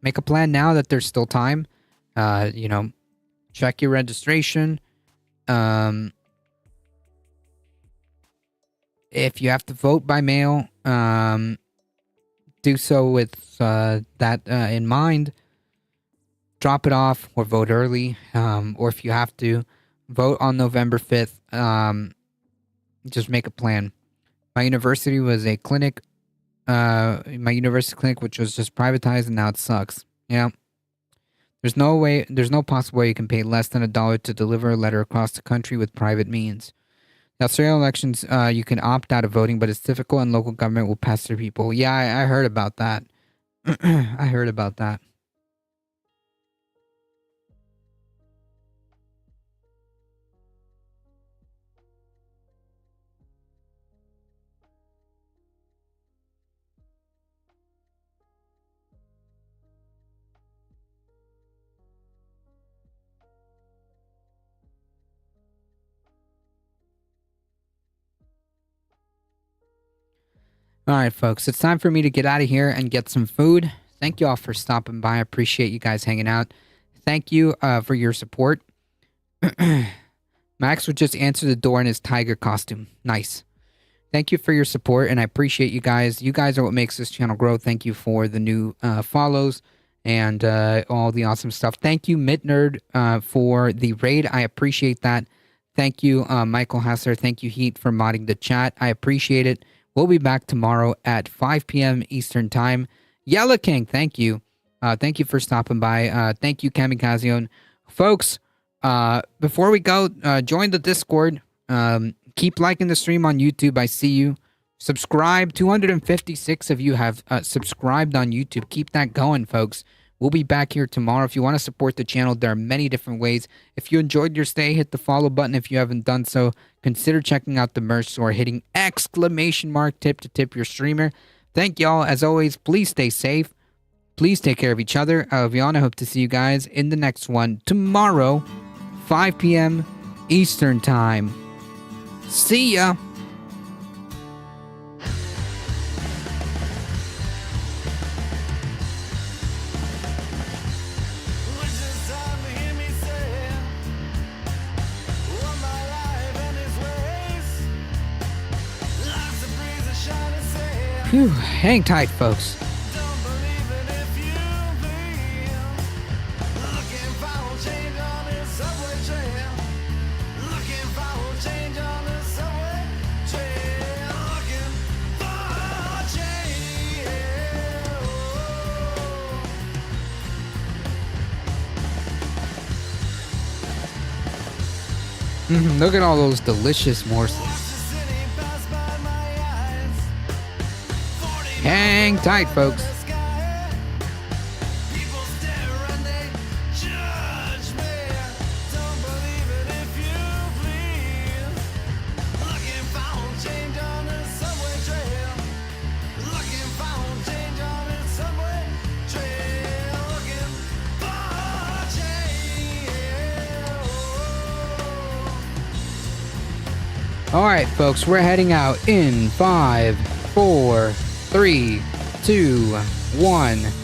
Make a plan now that there's still time. Check your registration. If you have to vote by mail, do so with that in mind. Drop it off or vote early. Or if you have to, vote on November 5th. Just make a plan. My university was a clinic. My university clinic, which was just privatized, and now it sucks. Yeah. There's no possible way you can pay less than $1 to deliver a letter across the country with private means. The Australian elections, you can opt out of voting, but it's difficult and local government will pass through people. Yeah, I heard about that. I heard about that. All right, folks, it's time for me to get out of here and get some food. Thank you all for stopping by. I appreciate you guys hanging out. Thank you for your support. Max would just answer the door in his tiger costume. Nice. Thank you for your support, and I appreciate you guys. You guys are what makes this channel grow. Thank you for the new follows and all the awesome stuff. Thank you, Mitnerd, for the raid. I appreciate that. Thank you, Michael Hasser. Thank you, Heat, for modding the chat. I appreciate it. We'll be back tomorrow at 5 p.m. Eastern Time. Yella King, thank you. Thank you for stopping by. Thank you, Kamikazeon, folks, before we go, join the Discord. Keep liking the stream on YouTube. I see you. Subscribe. 256 of you have subscribed on YouTube. Keep that going, folks. We'll be back here tomorrow. If you want to support the channel, there are many different ways. If you enjoyed your stay, hit the follow button. If you haven't done so, consider checking out the merch store, hitting !tip to tip your streamer. Thank y'all. As always, please stay safe. Please take care of each other. Viana, hope to see you guys in the next one tomorrow, 5 p.m. Eastern Time. See ya. Phew, hang tight, folks. Look at all those delicious morsels. Hang tight, folks. All right, folks, we're heading out in 5, 4, 3, 2, 1.